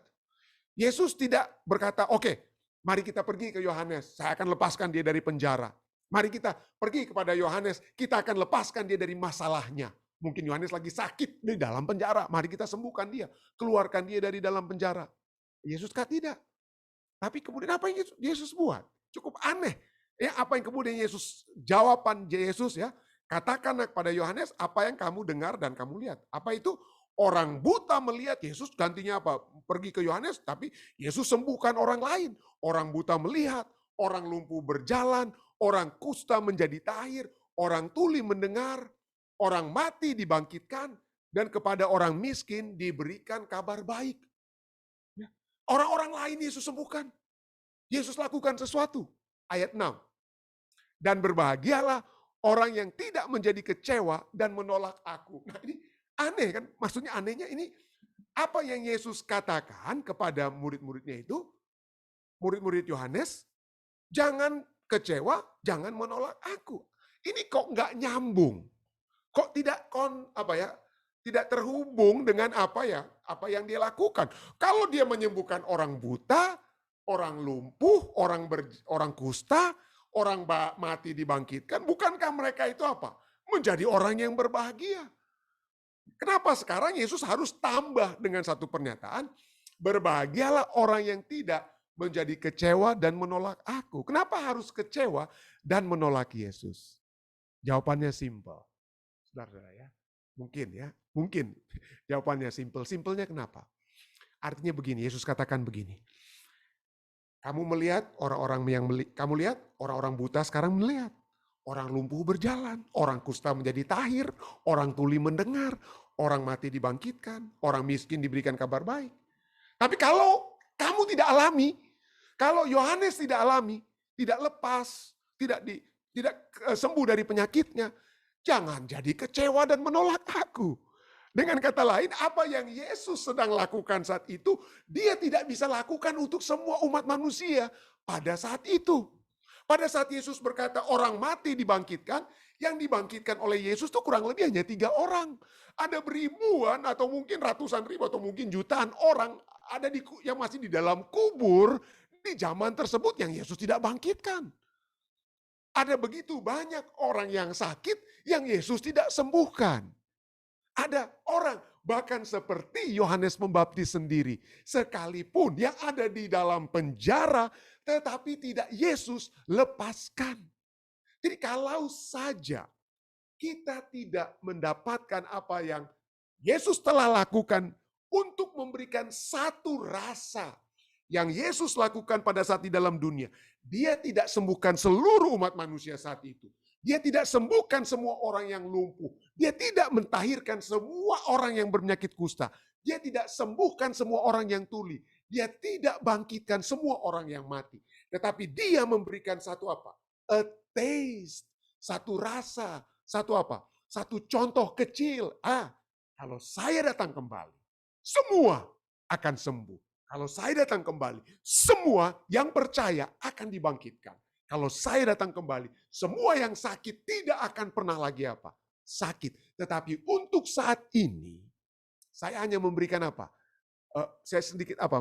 Yesus tidak berkata, oke, mari kita pergi ke Yohanes, saya akan lepaskan dia dari penjara. Mari kita pergi kepada Yohanes, kita akan lepaskan dia dari masalahnya. Mungkin Yohanes lagi sakit di dalam penjara, mari kita sembuhkan dia, keluarkan dia dari dalam penjara. Yesus tidak. Tapi kemudian apa yang Yesus buat? Cukup aneh. Ya, apa yang kemudian Yesus, jawaban Yesus ya, katakanlah kepada Yohanes apa yang kamu dengar dan kamu lihat. Apa itu? Orang buta melihat, Yesus gantinya apa? Pergi ke Yohanes, tapi Yesus sembuhkan orang lain. Orang buta melihat, orang lumpuh berjalan, orang kusta menjadi tahir, orang tuli mendengar, orang mati dibangkitkan, dan kepada orang miskin diberikan kabar baik. Orang-orang lain Yesus sembuhkan. Yesus lakukan sesuatu. Ayat 6. Dan berbahagialah orang yang tidak menjadi kecewa dan menolak aku. Nah ini aneh kan? Maksudnya anehnya ini apa yang Yesus katakan kepada murid-muridnya itu, murid-murid Yohanes, jangan kecewa, jangan menolak aku. Ini kok nggak nyambung? Kok tidak tidak terhubung dengan apa yang dia lakukan? Kalau dia menyembuhkan orang buta, orang lumpuh, orang kusta, orang mati dibangkitkan, bukankah mereka itu apa? Menjadi orang yang berbahagia. Kenapa sekarang Yesus harus tambah dengan satu pernyataan, berbahagialah orang yang tidak menjadi kecewa dan menolak aku. Kenapa harus kecewa dan menolak Yesus? Jawabannya simpel. Saudara-saudara ya. Mungkin jawabannya simpel. Simpelnya kenapa? Artinya begini, Yesus katakan begini. Kamu melihat kamu lihat orang-orang buta sekarang melihat. Orang lumpuh berjalan, orang kusta menjadi tahir, orang tuli mendengar, orang mati dibangkitkan, orang miskin diberikan kabar baik. Tapi kalau kamu tidak alami, kalau Yohanes tidak alami, tidak lepas, tidak sembuh dari penyakitnya, jangan jadi kecewa dan menolak aku. Dengan kata lain, apa yang Yesus sedang lakukan saat itu, dia tidak bisa lakukan untuk semua umat manusia pada saat itu. Pada saat Yesus berkata orang mati dibangkitkan, yang dibangkitkan oleh Yesus itu kurang lebih hanya 3 orang. Ada beribuan atau mungkin ratusan ribu atau mungkin jutaan orang ada yang masih di dalam kubur, di zaman tersebut yang Yesus tidak bangkitkan. Ada begitu banyak orang yang sakit yang Yesus tidak sembuhkan. Ada orang bahkan seperti Yohanes Pembaptis sendiri, sekalipun yang ada di dalam penjara, tetapi tidak Yesus lepaskan. Jadi kalau saja kita tidak mendapatkan apa yang Yesus telah lakukan untuk memberikan satu rasa yang Yesus lakukan pada saat di dalam dunia. Dia tidak sembuhkan seluruh umat manusia saat itu. Dia tidak sembuhkan semua orang yang lumpuh. Dia tidak mentahirkan semua orang yang berpenyakit kusta. Dia tidak sembuhkan semua orang yang tuli. Dia tidak bangkitkan semua orang yang mati. Tetapi dia memberikan satu apa? A taste. Satu rasa. Satu apa? Satu contoh kecil. Kalau saya datang kembali, semua akan sembuh. Kalau saya datang kembali, semua yang percaya akan dibangkitkan. Kalau saya datang kembali, semua yang sakit tidak akan pernah lagi apa? Sakit. Tetapi untuk saat ini, saya hanya memberikan apa?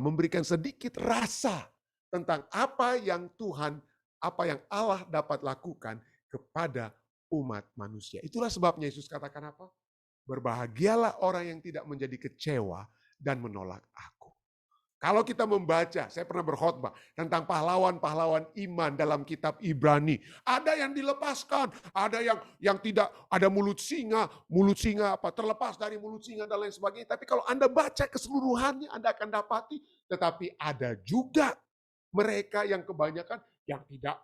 Memberikan sedikit rasa tentang apa yang Tuhan, apa yang Allah dapat lakukan kepada umat manusia. Itulah sebabnya Yesus katakan apa? Berbahagialah orang yang tidak menjadi kecewa dan menolak aku. Kalau kita membaca, saya pernah berkhotbah tentang pahlawan-pahlawan iman dalam kitab Ibrani. Ada yang dilepaskan, ada yang tidak, ada mulut singa terlepas dari mulut singa dan lain sebagainya. Tapi kalau Anda baca keseluruhannya, Anda akan dapati, tetapi ada juga mereka yang kebanyakan yang tidak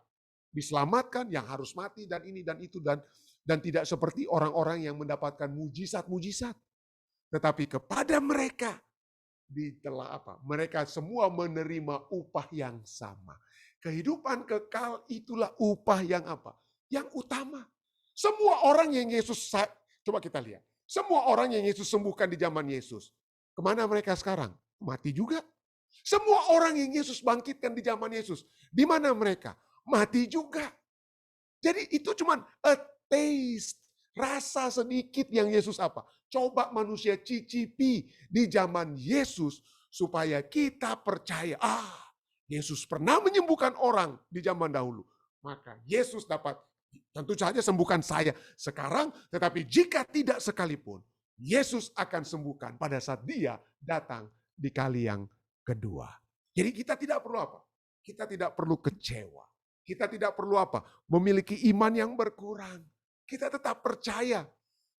diselamatkan, yang harus mati dan ini dan itu dan tidak seperti orang-orang yang mendapatkan mujizat-mujizat. Tetapi kepada mereka mereka semua menerima upah yang sama. Kehidupan kekal itulah upah yang apa? Yang utama. Semua orang yang Yesus, coba kita lihat. Semua orang yang Yesus sembuhkan di zaman Yesus. Kemana mereka sekarang? Mati juga. Semua orang yang Yesus bangkitkan di zaman Yesus. Di mana mereka? Mati juga. Jadi itu cuma a taste. Rasa sedikit yang Yesus apa? Coba manusia cicipi di zaman Yesus supaya kita percaya, Yesus pernah menyembuhkan orang di zaman dahulu. Maka Yesus dapat tentu saja sembuhkan saya sekarang, tetapi jika tidak sekalipun, Yesus akan sembuhkan pada saat dia datang di kali yang kedua. Jadi kita tidak perlu apa? Kita tidak perlu kecewa. Kita tidak perlu apa? Memiliki iman yang berkurang. Kita tetap percaya.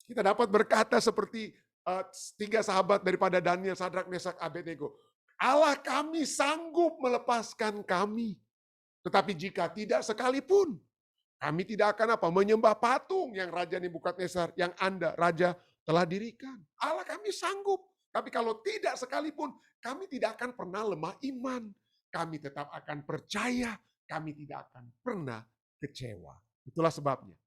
Kita dapat berkata seperti 3 sahabat daripada Daniel, Sadrak, Mesak, Abednego. Allah kami sanggup melepaskan kami. Tetapi jika tidak sekalipun, kami tidak akan apa? Menyembah patung yang Raja Nebukadnezar, yang Anda, Raja, telah dirikan. Allah kami sanggup. Tapi kalau tidak sekalipun, kami tidak akan pernah lemah iman. Kami tetap akan percaya. Kami tidak akan pernah kecewa. Itulah sebabnya.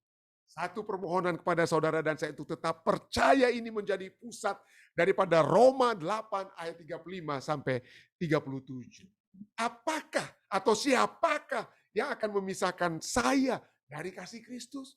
Satu permohonan kepada saudara dan saya itu tetap percaya ini menjadi pusat daripada Roma 8 ayat 35 sampai 37. Apakah atau siapakah yang akan memisahkan saya dari kasih Kristus?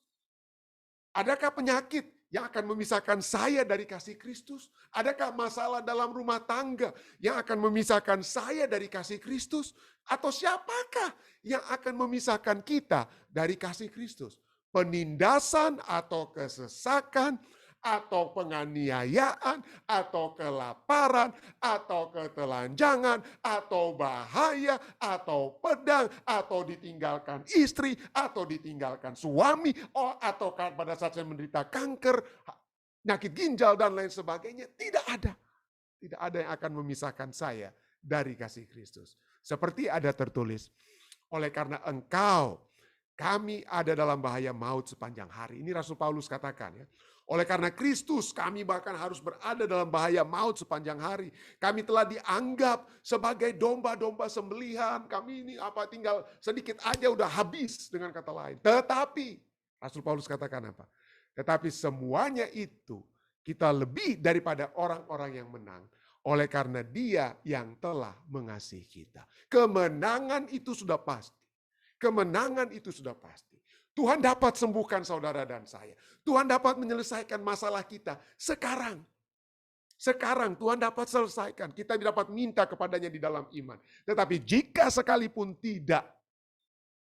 Adakah penyakit yang akan memisahkan saya dari kasih Kristus? Adakah masalah dalam rumah tangga yang akan memisahkan saya dari kasih Kristus? Atau siapakah yang akan memisahkan kita dari kasih Kristus? Penindasan atau kesesakan, atau penganiayaan, atau kelaparan, atau ketelanjangan, atau bahaya, atau pedang, atau ditinggalkan istri, atau ditinggalkan suami, atau pada saat saya menderita kanker, penyakit ginjal, dan lain sebagainya. Tidak ada. Tidak ada yang akan memisahkan saya dari kasih Kristus. Seperti ada tertulis, oleh karena engkau, kami ada dalam bahaya maut sepanjang hari. Ini Rasul Paulus katakan ya. Oleh karena Kristus kami bahkan harus berada dalam bahaya maut sepanjang hari. Kami telah dianggap sebagai domba-domba sembelihan. Kami ini tinggal sedikit aja udah habis dengan kata lain. Tetapi Rasul Paulus katakan apa? Tetapi semuanya itu kita lebih daripada orang-orang yang menang. Oleh karena Dia yang telah mengasihi kita. Kemenangan itu sudah pasti. Kemenangan itu sudah pasti. Tuhan dapat sembuhkan saudara dan saya. Tuhan dapat menyelesaikan masalah kita sekarang. Sekarang Tuhan dapat selesaikan. Kita dapat minta kepadanya di dalam iman. Tetapi jika sekalipun tidak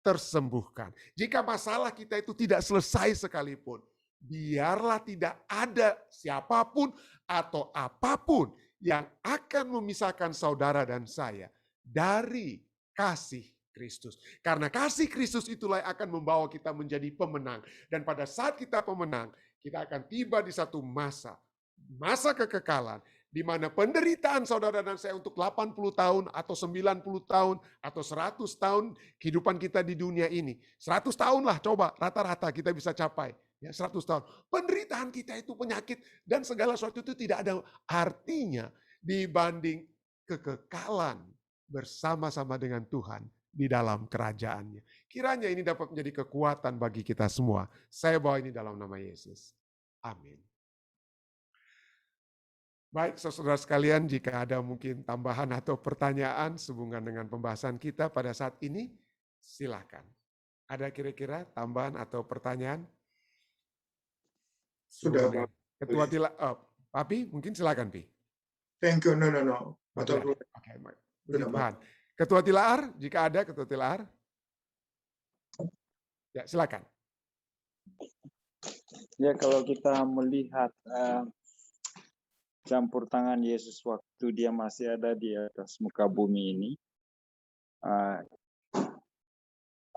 tersembuhkan, jika masalah kita itu tidak selesai sekalipun, biarlah tidak ada siapapun atau apapun yang akan memisahkan saudara dan saya dari kasih Kristus. Karena kasih Kristus itulah yang akan membawa kita menjadi pemenang. Dan pada saat kita pemenang, kita akan tiba di satu masa kekekalan, di mana penderitaan saudara dan saya untuk 80 tahun atau 90 tahun atau 100 tahun kehidupan kita di dunia ini. 100 tahun lah coba rata-rata kita bisa capai. Ya, 100 tahun. Penderitaan kita itu penyakit dan segala sesuatu itu tidak ada artinya dibanding kekekalan bersama-sama dengan Tuhan di dalam kerajaannya. Kiranya ini dapat menjadi kekuatan bagi kita semua. Saya bawa ini dalam nama Yesus. Amin. Baik, saudara sekalian, jika ada mungkin tambahan atau pertanyaan sehubungan dengan pembahasan kita pada saat ini, silakan. Ada kira-kira tambahan atau pertanyaan? Sudah, Pak. Ketua Tilar, Papi, mungkin silakan, Pi. Thank you. No. Oke, puji Tuhan. Ketua Tilar, jika ada Ketua Tilar. Ya, silakan. Ya, kalau kita melihat campur tangan Yesus waktu dia masih ada di atas muka bumi ini,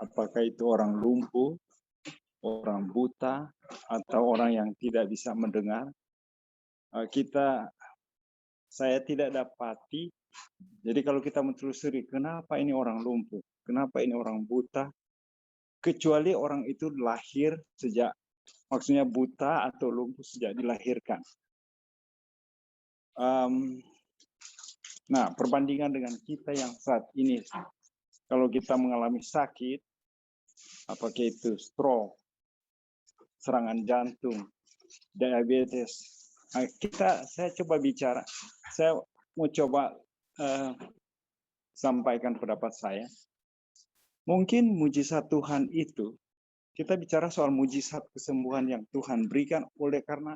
apakah itu orang lumpuh, orang buta, atau orang yang tidak bisa mendengar, saya tidak dapati. Jadi kalau kita menelusuri kenapa ini orang lumpuh, kenapa ini orang buta, kecuali orang itu lahir maksudnya buta atau lumpuh sejak dilahirkan. Nah, perbandingan dengan kita yang saat ini, kalau kita mengalami sakit, apakah itu stroke, serangan jantung, diabetes, saya coba bicara, saya mau coba sampaikan pendapat saya. Mungkin mujizat Tuhan itu, kita bicara soal mujizat kesembuhan yang Tuhan berikan oleh karena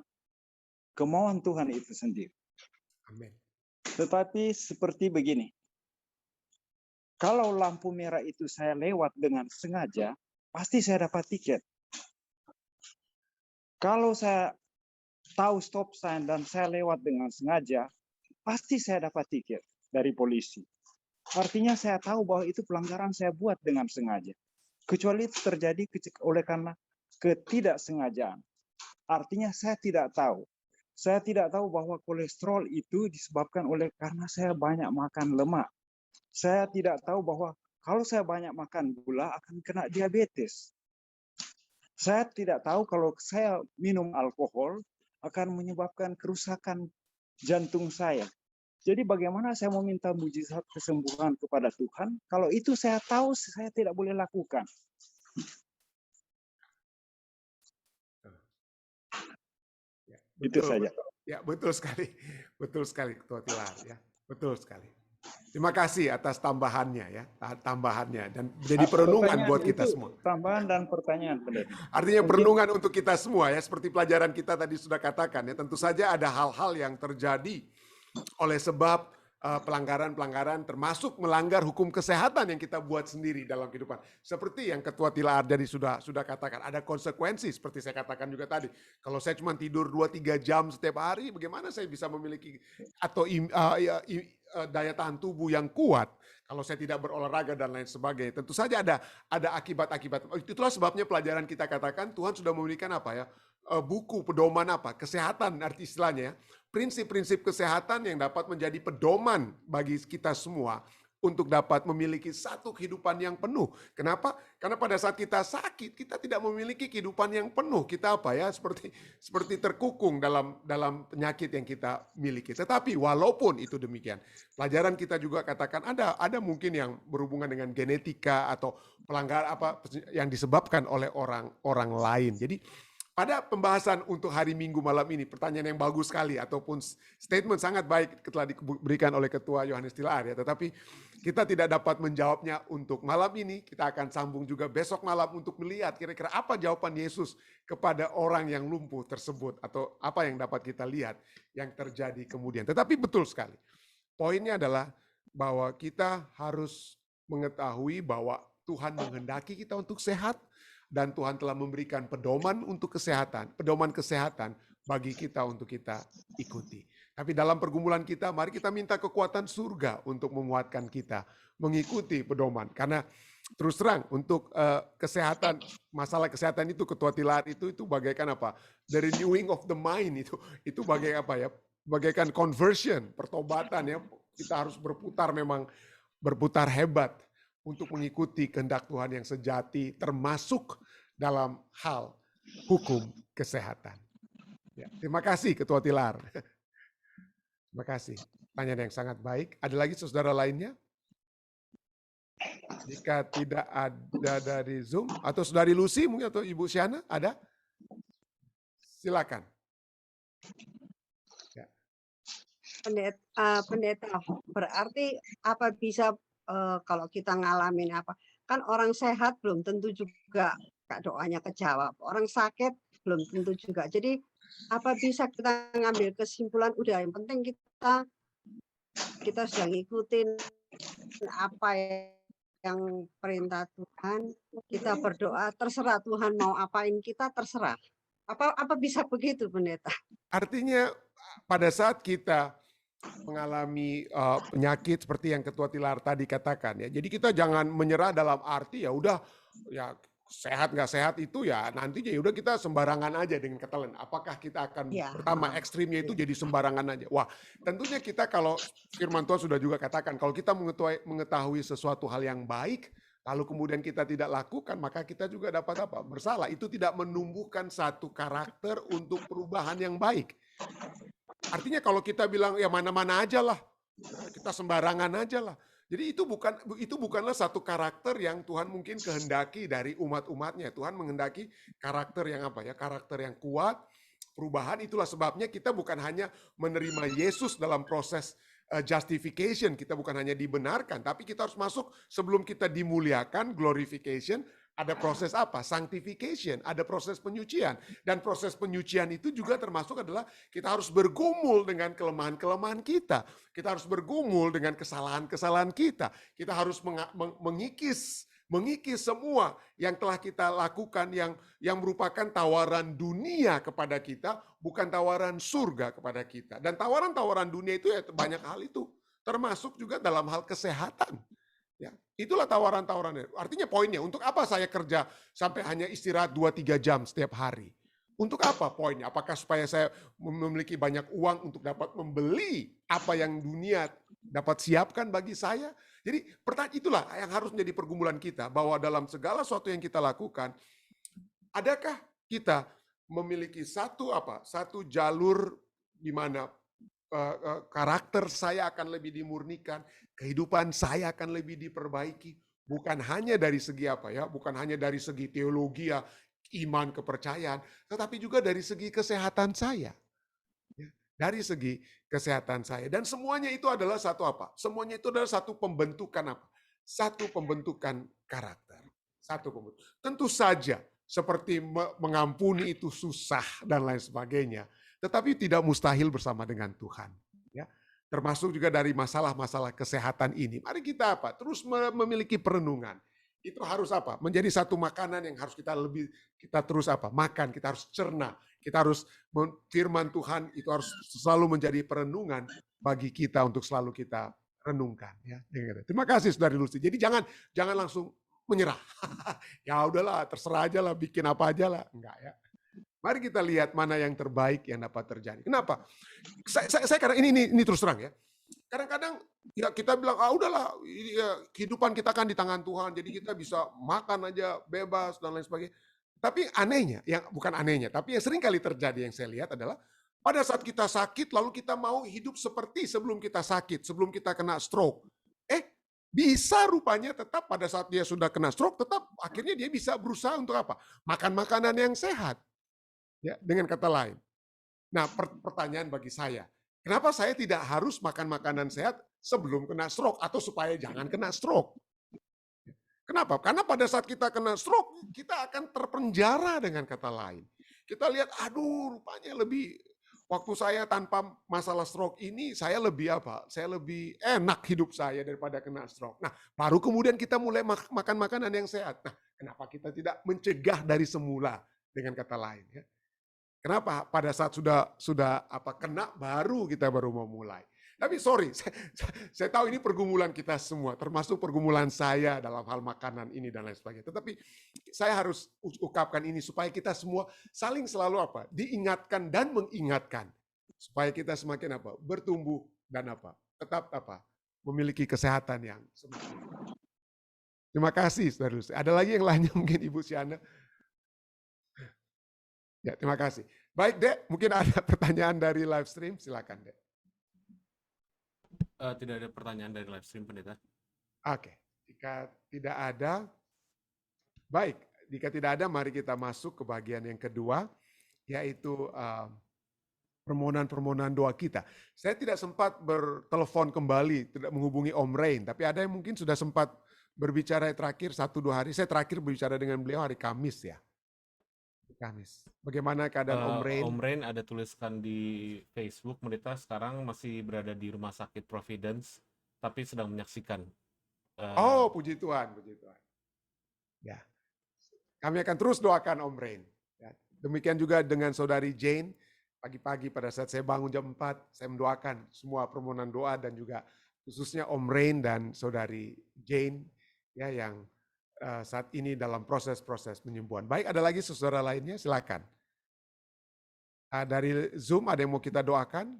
kemauan Tuhan itu sendiri. Amin. Tetapi seperti begini, kalau lampu merah itu saya lewat dengan sengaja, pasti saya dapat tiket. Kalau saya tahu stop sign dan saya lewat dengan sengaja, pasti saya dapat tiket dari polisi. Artinya saya tahu bahwa itu pelanggaran saya buat dengan sengaja. Kecuali itu terjadi oleh karena ketidaksengajaan. Artinya saya tidak tahu. Saya tidak tahu bahwa kolesterol itu disebabkan oleh karena saya banyak makan lemak. Saya tidak tahu bahwa kalau saya banyak makan gula akan kena diabetes. Saya tidak tahu kalau saya minum alkohol akan menyebabkan kerusakan jantung saya. Jadi bagaimana saya mau minta mujizat kesembuhan kepada Tuhan kalau itu saya tahu saya tidak boleh lakukan. Itu saja. Ya, betul sekali. Betul sekali Ketua Tilar ya. Betul sekali. Terima kasih atas tambahannya ya, dan jadi perenungan buat kita semua. Tambahan dan pertanyaan, benar. Artinya perenungan untuk kita semua ya, seperti pelajaran kita tadi sudah katakan ya, tentu saja ada hal-hal yang terjadi oleh sebab pelanggaran-pelanggaran termasuk melanggar hukum kesehatan yang kita buat sendiri dalam kehidupan. Seperti yang Ketua Tilar jadi sudah katakan, ada konsekuensi seperti saya katakan juga tadi. Kalau saya cuma tidur 2-3 jam setiap hari, bagaimana saya bisa memiliki atau daya tahan tubuh yang kuat kalau saya tidak berolahraga dan lain sebagainya. Tentu saja ada akibat-akibat. Itulah sebabnya pelajaran kita katakan Tuhan sudah memberikan apa ya? Buku pedoman apa? Kesehatan arti istilahnya ya. Prinsip-prinsip kesehatan yang dapat menjadi pedoman bagi kita semua untuk dapat memiliki satu kehidupan yang penuh. Kenapa? Karena pada saat kita sakit, kita tidak memiliki kehidupan yang penuh. Kita apa ya? Seperti terkukung dalam penyakit yang kita miliki. Tetapi walaupun itu demikian, pelajaran kita juga katakan ada mungkin yang berhubungan dengan genetika atau pelanggaran apa yang disebabkan oleh orang lain. Jadi pada pembahasan untuk hari Minggu malam ini, pertanyaan yang bagus sekali ataupun statement sangat baik telah diberikan oleh Ketua Yohanes Tilaar ya, tetapi kita tidak dapat menjawabnya untuk malam ini. Kita akan sambung juga besok malam untuk melihat kira-kira apa jawaban Yesus kepada orang yang lumpuh tersebut atau apa yang dapat kita lihat yang terjadi kemudian. Tetapi betul sekali. Poinnya adalah bahwa kita harus mengetahui bahwa Tuhan menghendaki kita untuk sehat, dan Tuhan telah memberikan pedoman untuk kesehatan, pedoman kesehatan bagi kita untuk kita ikuti. Tapi dalam pergumulan kita, mari kita minta kekuatan surga untuk menguatkan kita mengikuti pedoman. Karena terus terang untuk kesehatan, masalah kesehatan itu, Ketua Tilaar itu bagaikan apa? The renewing of the mind itu bagai apa ya? Bagaikan conversion, pertobatan ya. Kita harus berputar hebat untuk mengikuti kehendak Tuhan yang sejati, termasuk dalam hal hukum kesehatan. Ya, terima kasih Ketua Tilaar. Terima kasih. Pertanyaan yang sangat baik. Ada lagi saudara lainnya? Jika tidak ada dari Zoom, atau saudari Lucy mungkin atau Ibu Syana, ada? Silakan. Ya. Pendeta, berarti apa bisa kalau kita ngalamin apa? Kan orang sehat belum tentu juga doanya kejawab. Orang sakit belum tentu juga. Jadi apa bisa kita ngambil kesimpulan udah yang penting kita sudah ngikutin apa yang perintah Tuhan, kita berdoa terserah Tuhan mau apain kita terserah. Apa bisa begitu Pendeta? Artinya pada saat kita mengalami penyakit seperti yang Ketua Tilaar tadi katakan ya. Jadi kita jangan menyerah dalam arti ya udah ya sehat nggak sehat itu ya nantinya ya udah kita sembarangan aja dengan kata lain. Apakah kita akan pertama ekstrimnya itu jadi sembarangan aja? Wah, tentunya kita kalau firman Tuhan sudah juga katakan kalau kita mengetahui sesuatu hal yang baik lalu kemudian kita tidak lakukan maka kita juga dapat apa? Bersalah. Itu tidak menumbuhkan satu karakter untuk perubahan yang baik. Artinya kalau kita bilang ya mana-mana aja lah, kita sembarangan aja lah. Jadi itu bukanlah satu karakter yang Tuhan mungkin kehendaki dari umat-umatnya. Tuhan menghendaki karakter yang apa ya? Karakter yang kuat, perubahan. Itulah sebabnya kita bukan hanya menerima Yesus dalam proses justification, kita bukan hanya dibenarkan, tapi kita harus masuk sebelum kita dimuliakan, glorification. Ada proses apa? Sanctification, ada proses penyucian. Dan proses penyucian itu juga termasuk adalah kita harus bergumul dengan kelemahan-kelemahan kita. Kita harus bergumul dengan kesalahan-kesalahan kita. Kita harus mengikis semua yang telah kita lakukan yang merupakan tawaran dunia kepada kita, bukan tawaran surga kepada kita. Dan tawaran-tawaran dunia itu ya banyak hal itu, termasuk juga dalam hal kesehatan. Ya, itulah tawaran-tawarannya. Artinya poinnya, untuk apa saya kerja sampai hanya istirahat 2-3 jam setiap hari? Untuk apa poinnya? Apakah supaya saya memiliki banyak uang untuk dapat membeli apa yang dunia dapat siapkan bagi saya? Jadi pertanyaan itulah yang harus menjadi pergumulan kita, bahwa dalam segala sesuatu yang kita lakukan, adakah kita memiliki satu jalur di mana karakter saya akan lebih dimurnikan, kehidupan saya akan lebih diperbaiki, bukan hanya dari segi bukan hanya dari segi teologi ya, iman, kepercayaan, tetapi juga dari segi kesehatan saya. Dari segi kesehatan saya. Dan semuanya itu adalah Semuanya itu adalah satu pembentukan Satu pembentukan karakter. Tentu saja seperti mengampuni itu susah dan lain sebagainya. Tetapi tidak mustahil bersama dengan Tuhan. Ya, termasuk juga dari masalah-masalah kesehatan ini. Mari kita terus memiliki perenungan. Itu harus menjadi satu makanan yang harus kita terus makan, kita harus cerna, kita harus firman Tuhan itu harus selalu menjadi perenungan bagi kita untuk selalu kita renungkan. Ya, terima kasih Saudari Lucy. Jadi jangan langsung menyerah. Ya udahlah, terserah aja lah, bikin apa aja lah, enggak ya. Mari kita lihat mana yang terbaik yang dapat terjadi. Kenapa? Saya kadang ini terus terang ya. Kadang-kadang ya kita bilang udahlah, kehidupan kita kan di tangan Tuhan, jadi kita bisa makan aja bebas dan lain sebagainya. Tapi anehnya, tapi yang sering kali terjadi yang saya lihat adalah pada saat kita sakit lalu kita mau hidup seperti sebelum kita sakit, sebelum kita kena stroke. Bisa rupanya tetap pada saat dia sudah kena stroke, tetap akhirnya dia bisa berusaha untuk makan makanan yang sehat. Ya, dengan kata lain. Nah, pertanyaan bagi saya, kenapa saya tidak harus makan makanan sehat sebelum kena stroke atau supaya jangan kena stroke? Kenapa? Karena pada saat kita kena stroke, kita akan terpenjara dengan kata lain. Kita lihat, aduh rupanya lebih, waktu saya tanpa masalah stroke ini, saya lebih apa? Saya lebih enak hidup saya daripada kena stroke. Nah, baru kemudian kita mulai makan makanan yang sehat. Nah, kenapa kita tidak mencegah dari semula dengan kata lain? Ya? Kenapa? Pada saat sudah kena, baru kita baru mau mulai. Tapi sorry, saya tahu ini pergumulan kita semua, termasuk pergumulan saya dalam hal makanan ini dan lain sebagainya. Tetapi saya harus ungkapkan ini supaya kita semua saling selalu diingatkan dan mengingatkan supaya kita semakin bertumbuh dan tetap memiliki kesehatan yang semakin. Terima kasih, saudara. Ada lagi yang lainnya mungkin Ibu Siana? Ya, terima kasih. Baik, Dek, mungkin ada pertanyaan dari live stream, silakan, Dek. Tidak ada pertanyaan dari live stream, Pendeta. Oke, jika tidak ada, baik. Jika tidak ada, mari kita masuk ke bagian yang kedua, yaitu permohonan-permohonan doa kita. Saya tidak sempat bertelepon kembali, tidak menghubungi Om Rain, tapi ada yang mungkin sudah sempat berbicara terakhir 1-2 hari. Saya terakhir berbicara dengan beliau hari Kamis ya. Kamis. Bagaimana keadaan Om Rain? Om Rain ada tuliskan di Facebook, Pendeta sekarang masih berada di Rumah Sakit Providence, tapi sedang menyaksikan. Oh, puji Tuhan, puji Tuhan. Ya, kami akan terus doakan Om Rain. Ya. Demikian juga dengan Saudari Jane. Pagi-pagi pada saat saya bangun jam 4, saya mendoakan semua permohonan doa dan juga khususnya Om Rain dan Saudari Jane ya yang saat ini dalam proses-proses penyembuhan. Baik, ada lagi saudara lainnya? Silakan. Dari Zoom ada yang mau kita doakan?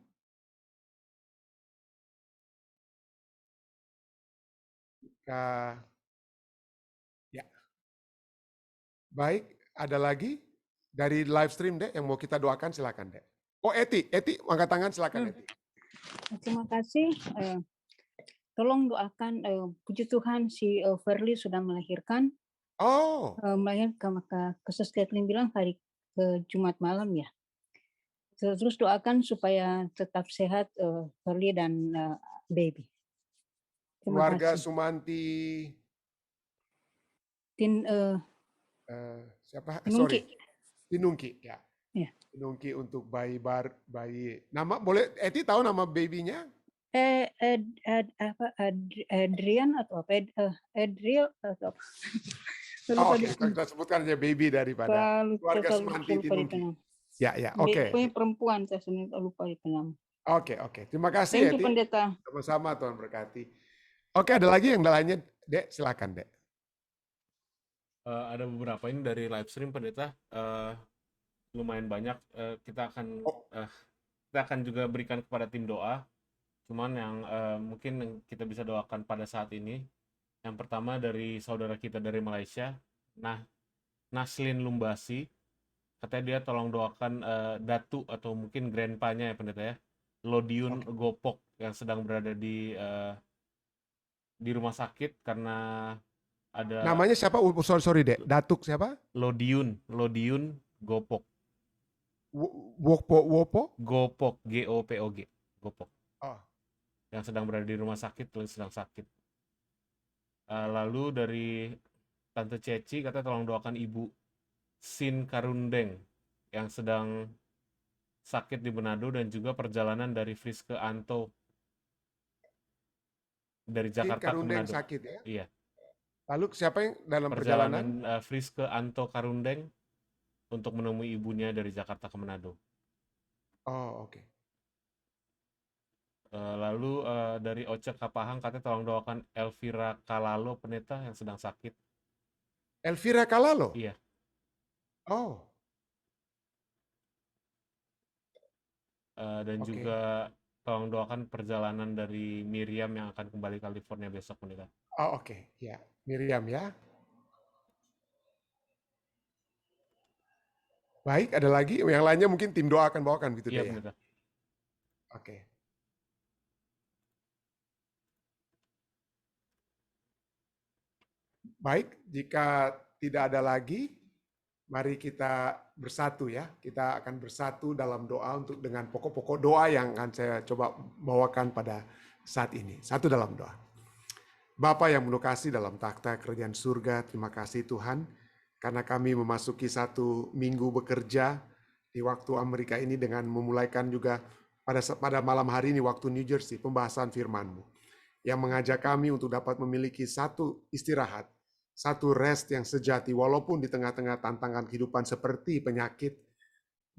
Ya. Baik, ada lagi dari live stream, Dek, yang mau kita doakan? Silakan, Dek. Oh, Eti angkat tangan, silakan, Eti. Terima kasih. Tolong doakan, puji Tuhan si Verly sudah melahirkan. Oh. Melahirkan, maka Sus Kathleen bilang hari ke Jumat malam ya. Terus doakan supaya tetap sehat Verly dan baby. Terima Keluarga kasih. Sumanti. Siapa? Tinungki. Sorry. Tinungki, ya. Ya. Tinungki untuk bayi. Nama boleh Eti tahu nama babynya? Adrian atau apa? Adriel atau apa? Oh, oke, kita sebutkan aja baby daripada keluarga Sumanti Tinungki. Ya, oke. Punya perempuan, saya lupa itu nama. Oke. Terima kasih, Eti. Pendeta. Sama-sama, Tuhan berkati. Oke, ada lagi yang lainnya, Dek? Silakan, Dek. Ada beberapa ini dari live stream, Pendeta. Lumayan banyak. Kita akan juga berikan kepada tim doa. Cuman yang mungkin kita bisa doakan pada saat ini. Yang pertama dari saudara kita dari Malaysia, Naslin Lumbasi. Katanya dia tolong doakan Datu atau mungkin grandpa-nya ya Pendeta ya, Lodiun Gopok yang sedang berada di rumah sakit karena ada. Namanya siapa? Sorry, Dek. Datuk siapa? Lodiun Gopok. Wopo? Gopok, Gopog. Gopok. Oh. Yang sedang berada di rumah sakit, sedang sakit. Lalu dari Tante Ceci katanya tolong doakan Ibu Sin Karundeng yang sedang sakit di Manado dan juga perjalanan dari Fris ke Anto dari Jakarta ke Manado. Sakit ya? Iya. Lalu siapa yang dalam perjalanan? Fris ke Anto Karundeng untuk menemui ibunya dari Jakarta ke Manado. Oh, oke. Lalu dari Oce Kapahang katanya tolong doakan Elvira Kalalo Pendeta yang sedang sakit. Elvira Kalalo? Iya. Oh. Dan juga tolong doakan perjalanan dari Miriam yang akan kembali ke California besok Pendeta. Oh, oke. Ya, Miriam ya. Baik, ada lagi? Yang lainnya mungkin tim doa akan bawakan gitu Iya, deh Pendeta. Ya? Oke. Baik, jika tidak ada lagi, Mari kita bersatu ya. Kita akan bersatu dalam doa untuk dengan pokok-pokok doa yang akan saya coba bawakan pada saat ini. Satu dalam doa. Bapa yang penuh kasih dalam takhta kerajaan surga, terima kasih Tuhan karena kami memasuki satu minggu bekerja di waktu Amerika ini dengan memulaikan juga pada malam hari ini waktu New Jersey pembahasan firman-Mu yang mengajak kami untuk dapat memiliki satu istirahat, satu rest yang sejati walaupun di tengah-tengah tantangan kehidupan seperti penyakit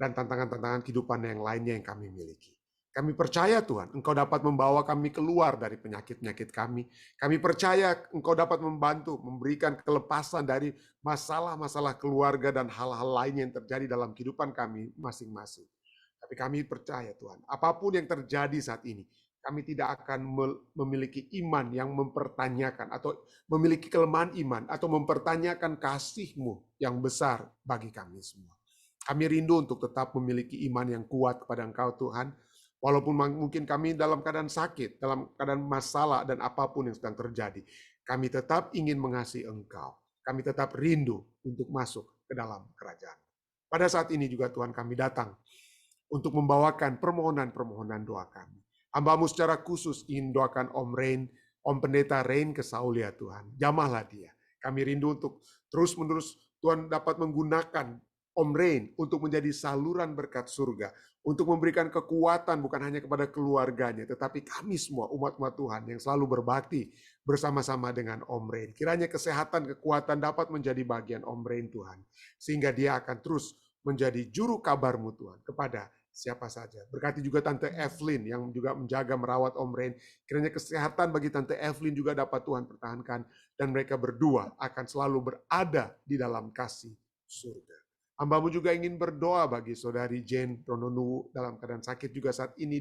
dan tantangan-tantangan kehidupan yang lainnya yang kami miliki. Kami percaya Tuhan, Engkau dapat membawa kami keluar dari penyakit-penyakit kami. Kami percaya Engkau dapat membantu, memberikan kelepasan dari masalah-masalah keluarga dan hal-hal lain yang terjadi dalam kehidupan kami masing-masing. Tapi kami percaya Tuhan, apapun yang terjadi saat ini, kami tidak akan memiliki iman yang mempertanyakan atau memiliki kelemahan iman atau mempertanyakan kasih-Mu yang besar bagi kami semua. Kami rindu untuk tetap memiliki iman yang kuat kepada Engkau Tuhan, walaupun mungkin kami dalam keadaan sakit, dalam keadaan masalah dan apapun yang sedang terjadi, kami tetap ingin mengasihi Engkau. Kami tetap rindu untuk masuk ke dalam kerajaan. Pada saat ini juga Tuhan kami datang untuk membawakan permohonan-permohonan doa kami. Hamba-Mu secara khusus ingin doakan Om Rain, Om Pendeta Rain ke Saul ya Tuhan. Jamahlah dia. Kami rindu untuk terus-menerus Tuhan dapat menggunakan Om Rain untuk menjadi saluran berkat surga. Untuk memberikan kekuatan bukan hanya kepada keluarganya, tetapi kami semua umat-umat Tuhan yang selalu berbakti bersama-sama dengan Om Rain. Kiranya kesehatan, kekuatan dapat menjadi bagian Om Rain Tuhan. Sehingga dia akan terus menjadi juru kabar-Mu Tuhan kepada siapa saja. Berkati juga Tante Evelyn yang juga menjaga merawat Om Rain. Kiranya kesehatan bagi Tante Evelyn juga dapat Tuhan pertahankan. Dan mereka berdua akan selalu berada di dalam kasih surga. Hamba-Mu juga ingin berdoa bagi saudari Jane Rononu dalam keadaan sakit juga saat ini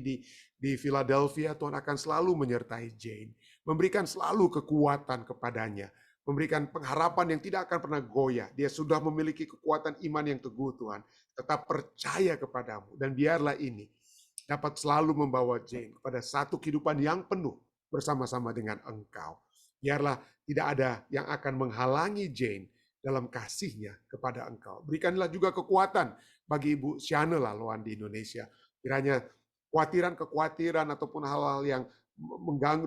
di Philadelphia. Tuhan akan selalu menyertai Jane. Memberikan selalu kekuatan kepadanya. Memberikan pengharapan yang tidak akan pernah goyah. Dia sudah memiliki kekuatan iman yang teguh Tuhan. Tetap percaya kepadamu. Dan biarlah ini dapat selalu membawa Jane kepada satu kehidupan yang penuh bersama-sama dengan Engkau. Biarlah tidak ada yang akan menghalangi Jane dalam kasihnya kepada Engkau. Berikanlah juga kekuatan bagi Ibu Siana Laloan di Indonesia. Kiranya kekhawatiran ataupun hal-hal yang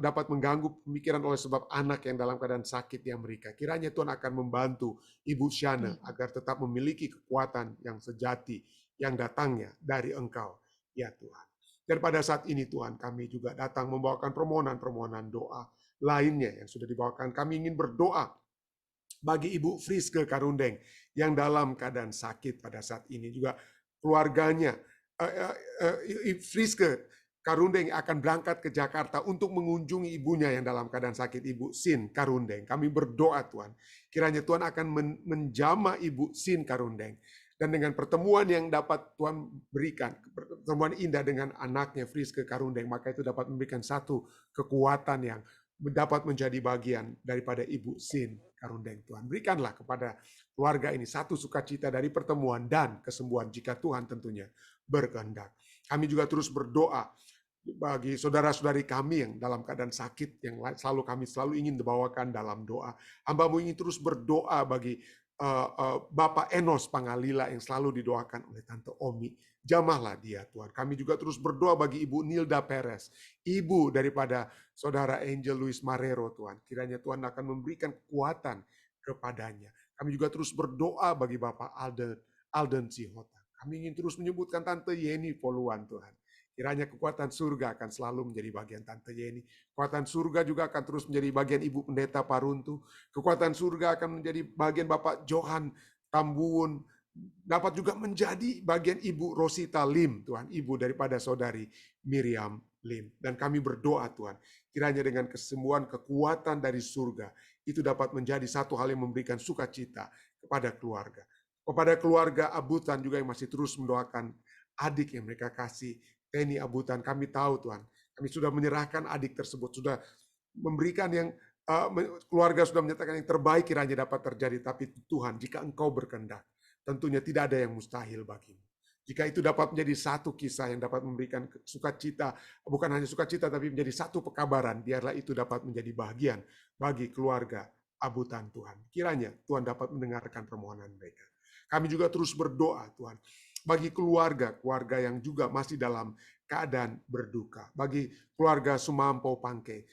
dapat mengganggu pemikiran oleh sebab anak yang dalam keadaan sakit di Amerika. Kiranya Tuhan akan membantu Ibu Siana agar tetap memiliki kekuatan yang sejati yang datangnya dari Engkau, ya Tuhan. Dan pada saat ini Tuhan kami juga datang membawakan permohonan-permohonan doa lainnya yang sudah dibawakan. Kami ingin berdoa bagi Ibu Friske Karundeng yang dalam keadaan sakit pada saat ini, juga keluarganya. Friske Karundeng akan berangkat ke Jakarta untuk mengunjungi ibunya yang dalam keadaan sakit, Ibu Sin Karundeng. Kami berdoa Tuhan, kiranya Tuhan akan menjamah Ibu Sin Karundeng. Dan dengan pertemuan yang dapat Tuhan berikan, pertemuan indah dengan anaknya Friske Karundeng, maka itu dapat memberikan satu kekuatan yang dapat menjadi bagian daripada Ibu Sin Karundeng. Tuhan berikanlah kepada keluarga ini satu sukacita dari pertemuan dan kesembuhan jika Tuhan tentunya berkehendak. Kami juga terus berdoa bagi saudara-saudari kami yang dalam keadaan sakit yang kami selalu ingin dibawakan dalam doa. Hamba-Mu ingin terus berdoa bagi Bapak Enos Pangalila yang selalu didoakan oleh Tante Omi. Jamahlah dia Tuhan. Kami juga terus berdoa bagi Ibu Nilda Perez, ibu daripada Saudara Angel Luis Marrero Tuhan. Kiranya Tuhan akan memberikan kekuatan kepadanya. Kami juga terus berdoa bagi Bapak Alden Sihota. Kami ingin terus menyebutkan Tante Yeni Poluan Tuhan. Kiranya kekuatan surga akan selalu menjadi bagian Tante Yeni. Kekuatan surga juga akan terus menjadi bagian Ibu Pendeta Paruntu. Kekuatan surga akan menjadi bagian Bapak Johan Tambuun. Dapat juga menjadi bagian Ibu Rosita Lim, Tuhan, ibu daripada saudari Miriam Lim. Dan kami berdoa Tuhan, kiranya dengan kesembuhan kekuatan dari surga, itu dapat menjadi satu hal yang memberikan sukacita kepada keluarga. Kepada keluarga Abutan juga yang masih terus mendoakan adik yang mereka kasih, Teni Abutan. Kami tahu Tuhan, kami sudah menyerahkan adik tersebut, sudah memberikan yang keluarga sudah menyatakan yang terbaik kiranya dapat terjadi. Tapi Tuhan, jika Engkau berkehendak, tentunya tidak ada yang mustahil bagimu. Jika itu dapat menjadi satu kisah yang dapat memberikan sukacita, bukan hanya sukacita tapi menjadi satu pekabaran, biarlah itu dapat menjadi bagian bagi keluarga Abutan Tuhan. Kiranya Tuhan dapat mendengarkan permohonan mereka. Kami juga terus berdoa Tuhan, bagi keluarga yang juga masih dalam keadaan berduka. Bagi keluarga Sumampau Pangke,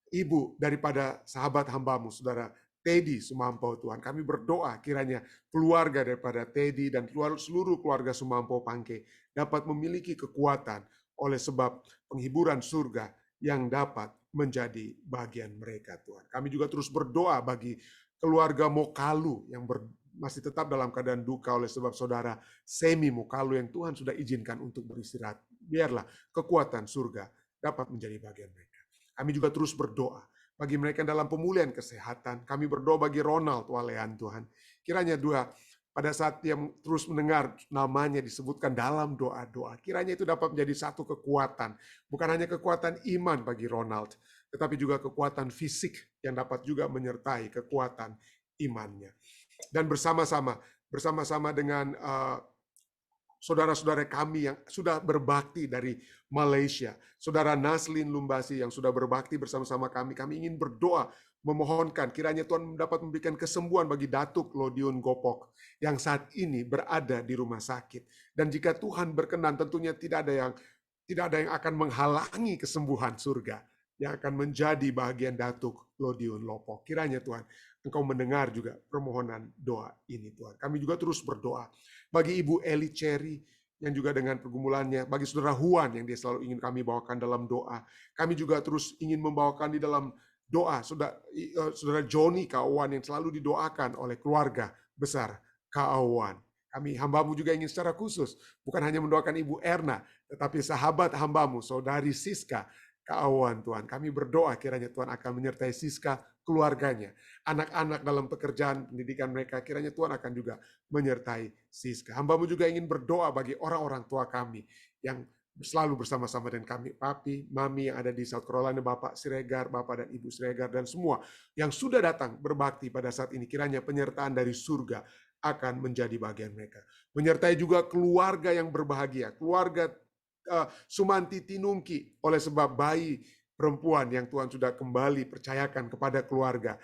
ibu daripada sahabat hambamu, saudara Teddy Sumampau Tuhan. Kami berdoa kiranya keluarga daripada Teddy dan seluruh keluarga Sumampau Pangke dapat memiliki kekuatan oleh sebab penghiburan surga yang dapat menjadi bagian mereka Tuhan. Kami juga terus berdoa bagi keluarga Mokalu yang masih tetap dalam keadaan duka oleh sebab saudara Semi Mokalu yang Tuhan sudah izinkan untuk beristirahat. Biarlah kekuatan surga dapat menjadi bagian mereka. Kami juga terus berdoa bagi mereka dalam pemulihan kesehatan. Kami berdoa bagi Ronald Walean Tuhan. Kiranya pada saat dia terus mendengar namanya disebutkan dalam doa-doa, kiranya itu dapat menjadi satu kekuatan. Bukan hanya kekuatan iman bagi Ronald, tetapi juga kekuatan fisik yang dapat juga menyertai kekuatan imannya. Dan bersama-sama dengan saudara-saudara kami yang sudah berbakti dari Malaysia, saudara Naslin Lumbasi yang sudah berbakti bersama-sama kami ingin berdoa, memohonkan kiranya Tuhan dapat memberikan kesembuhan bagi Datuk Lodiun Gopok yang saat ini berada di rumah sakit. Dan jika Tuhan berkenan, tentunya tidak ada yang akan menghalangi kesembuhan surga yang akan menjadi bagian Datuk Lodiun Lopok. Kiranya Tuhan, Engkau mendengar juga permohonan doa ini Tuhan. Kami juga terus berdoa bagi Ibu Eli Cherry yang juga dengan pergumulannya, bagi saudara Huan yang dia selalu ingin kami bawakan dalam doa. Kami juga terus ingin membawakan di dalam doa saudara Joni Kauan yang selalu didoakan oleh keluarga besar Kauan. Kami hambamu juga ingin secara khusus, bukan hanya mendoakan Ibu Erna, tetapi sahabat hambamu, saudari Siska Kauan Tuhan. Kami berdoa kiranya Tuhan akan menyertai Siska, keluarganya, anak-anak dalam pekerjaan pendidikan mereka, kiranya Tuhan akan juga menyertai Siska. Hambamu juga ingin berdoa bagi orang-orang tua kami yang selalu bersama-sama dengan kami, papi, mami yang ada di South Carolina, Bapak Siregar, Bapak dan Ibu Siregar, dan semua yang sudah datang berbakti pada saat ini, kiranya penyertaan dari surga akan menjadi bagian mereka. Menyertai juga keluarga yang berbahagia, keluarga Sumanti Tinungki oleh sebab bayi perempuan yang Tuhan sudah kembali percayakan kepada keluarga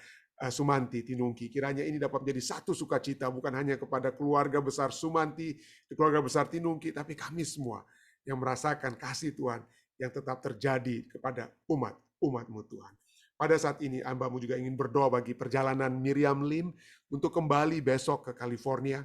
Sumanti Tinungki. Kiranya ini dapat menjadi satu sukacita, bukan hanya kepada keluarga besar Sumanti, keluarga besar Tinungki, tapi kami semua yang merasakan kasih Tuhan yang tetap terjadi kepada umat-Mu Tuhan. Pada saat ini hambamu juga ingin berdoa bagi perjalanan Miriam Lim untuk kembali besok ke California.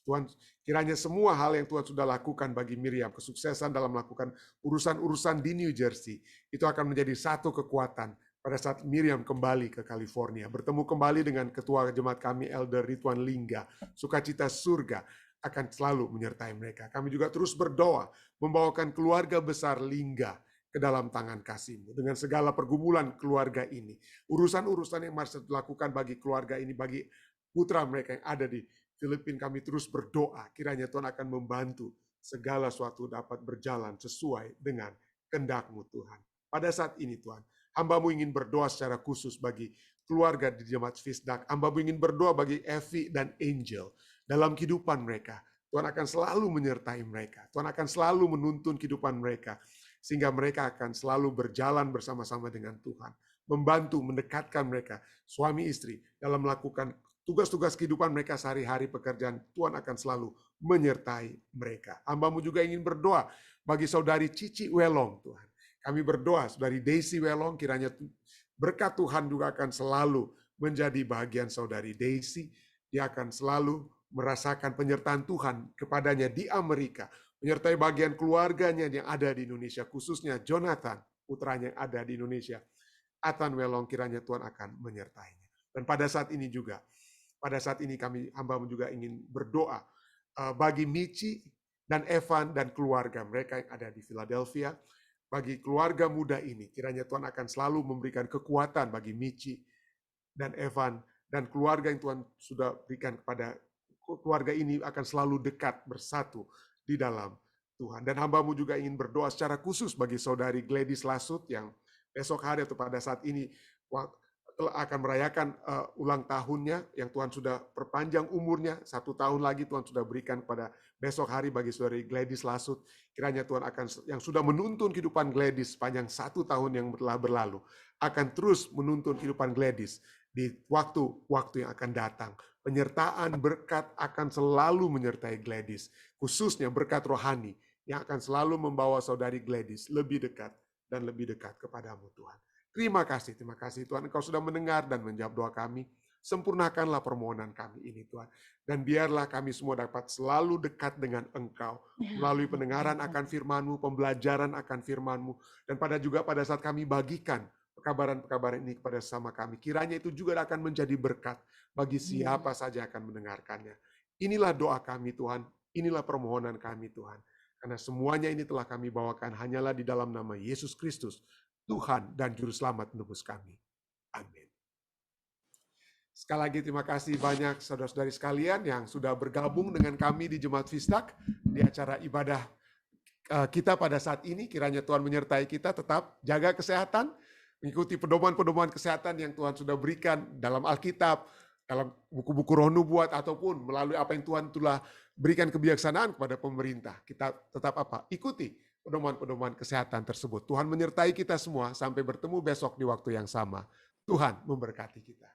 Tuhan, kiranya semua hal yang Tuhan sudah lakukan bagi Miriam, kesuksesan dalam melakukan urusan-urusan di New Jersey, itu akan menjadi satu kekuatan pada saat Miriam kembali ke California, bertemu kembali dengan ketua jemaat kami, Elder Ridwan Lingga. Sukacita surga akan selalu menyertai mereka. Kami juga terus berdoa, membawakan keluarga besar Lingga ke dalam tangan kasih-Mu. Dengan segala pergumulan keluarga ini, urusan-urusan yang harus dilakukan bagi keluarga ini, bagi putra mereka yang ada di Filipina, kami terus berdoa, kiranya Tuhan akan membantu segala sesuatu dapat berjalan sesuai dengan kehendak-Mu Tuhan. Pada saat ini Tuhan, hamba-Mu ingin berdoa secara khusus bagi keluarga di Jemaat Fisdak. Hamba-Mu ingin berdoa bagi Evi dan Angel dalam kehidupan mereka. Tuhan akan selalu menyertai mereka. Tuhan akan selalu menuntun kehidupan mereka, sehingga mereka akan selalu berjalan bersama-sama dengan Tuhan. Membantu, mendekatkan mereka, suami istri, dalam melakukan tugas-tugas kehidupan mereka sehari-hari pekerjaan. Tuhan akan selalu menyertai mereka. Hamba-Mu juga ingin berdoa bagi saudari Cici Welong, Tuhan. Kami berdoa, saudari Daisy Welong, kiranya berkat Tuhan juga akan selalu menjadi bagian saudari Daisy. Dia akan selalu merasakan penyertaan Tuhan kepadanya di Amerika, menyertai bagian keluarganya yang ada di Indonesia, khususnya Jonathan, putranya yang ada di Indonesia. Athan Welong, kiranya Tuhan akan menyertainya. Dan pada saat ini juga, pada saat ini kami hamba juga ingin berdoa bagi Michi dan Evan dan keluarga mereka yang ada di Philadelphia. Bagi keluarga muda ini, kiranya Tuhan akan selalu memberikan kekuatan bagi Michi dan Evan dan keluarga yang Tuhan sudah berikan kepada keluarga ini akan selalu dekat bersatu di dalam Tuhan. Dan hamba-Mu juga ingin berdoa secara khusus bagi saudari Gladys Lasut yang besok hari atau pada saat ini akan merayakan ulang tahunnya yang Tuhan sudah perpanjang umurnya 1 tahun lagi. Tuhan sudah berikan pada besok hari bagi saudari Gladys Lasut. Kiranya Tuhan akan yang sudah menuntun kehidupan Gladys sepanjang 1 tahun yang telah berlalu akan terus menuntun kehidupan Gladys di waktu-waktu yang akan datang. Penyertaan berkat akan selalu menyertai Gladys, khususnya berkat rohani yang akan selalu membawa saudari Gladys lebih dekat dan lebih dekat kepadamu Tuhan. Terima kasih Tuhan, Engkau sudah mendengar dan menjawab doa kami. Sempurnakanlah permohonan kami ini Tuhan. Dan biarlah kami semua dapat selalu dekat dengan Engkau. Melalui pendengaran akan firman-Mu, pembelajaran akan firman-Mu. Dan pada saat kami bagikan pekabaran-pekabaran ini kepada sesama kami. Kiranya itu juga akan menjadi berkat bagi siapa saja akan mendengarkannya. Inilah doa kami Tuhan. Inilah permohonan kami Tuhan. Karena semuanya ini telah kami bawakan hanyalah di dalam nama Yesus Kristus, Tuhan dan Juru Selamat menebus kami. Amin. Sekali lagi terima kasih banyak saudara-saudari sekalian yang sudah bergabung dengan kami di Jemaat Visdak di acara ibadah kita pada saat ini. Kiranya Tuhan menyertai kita, tetap jaga kesehatan, mengikuti pedoman-pedoman kesehatan yang Tuhan sudah berikan dalam Alkitab, dalam buku-buku Roh Nubuat, ataupun melalui apa yang Tuhan telah berikan kebijaksanaan kepada pemerintah. Kita tetap ikuti pedoman-pedoman kesehatan tersebut. Tuhan menyertai kita semua sampai bertemu besok di waktu yang sama. Tuhan memberkati kita.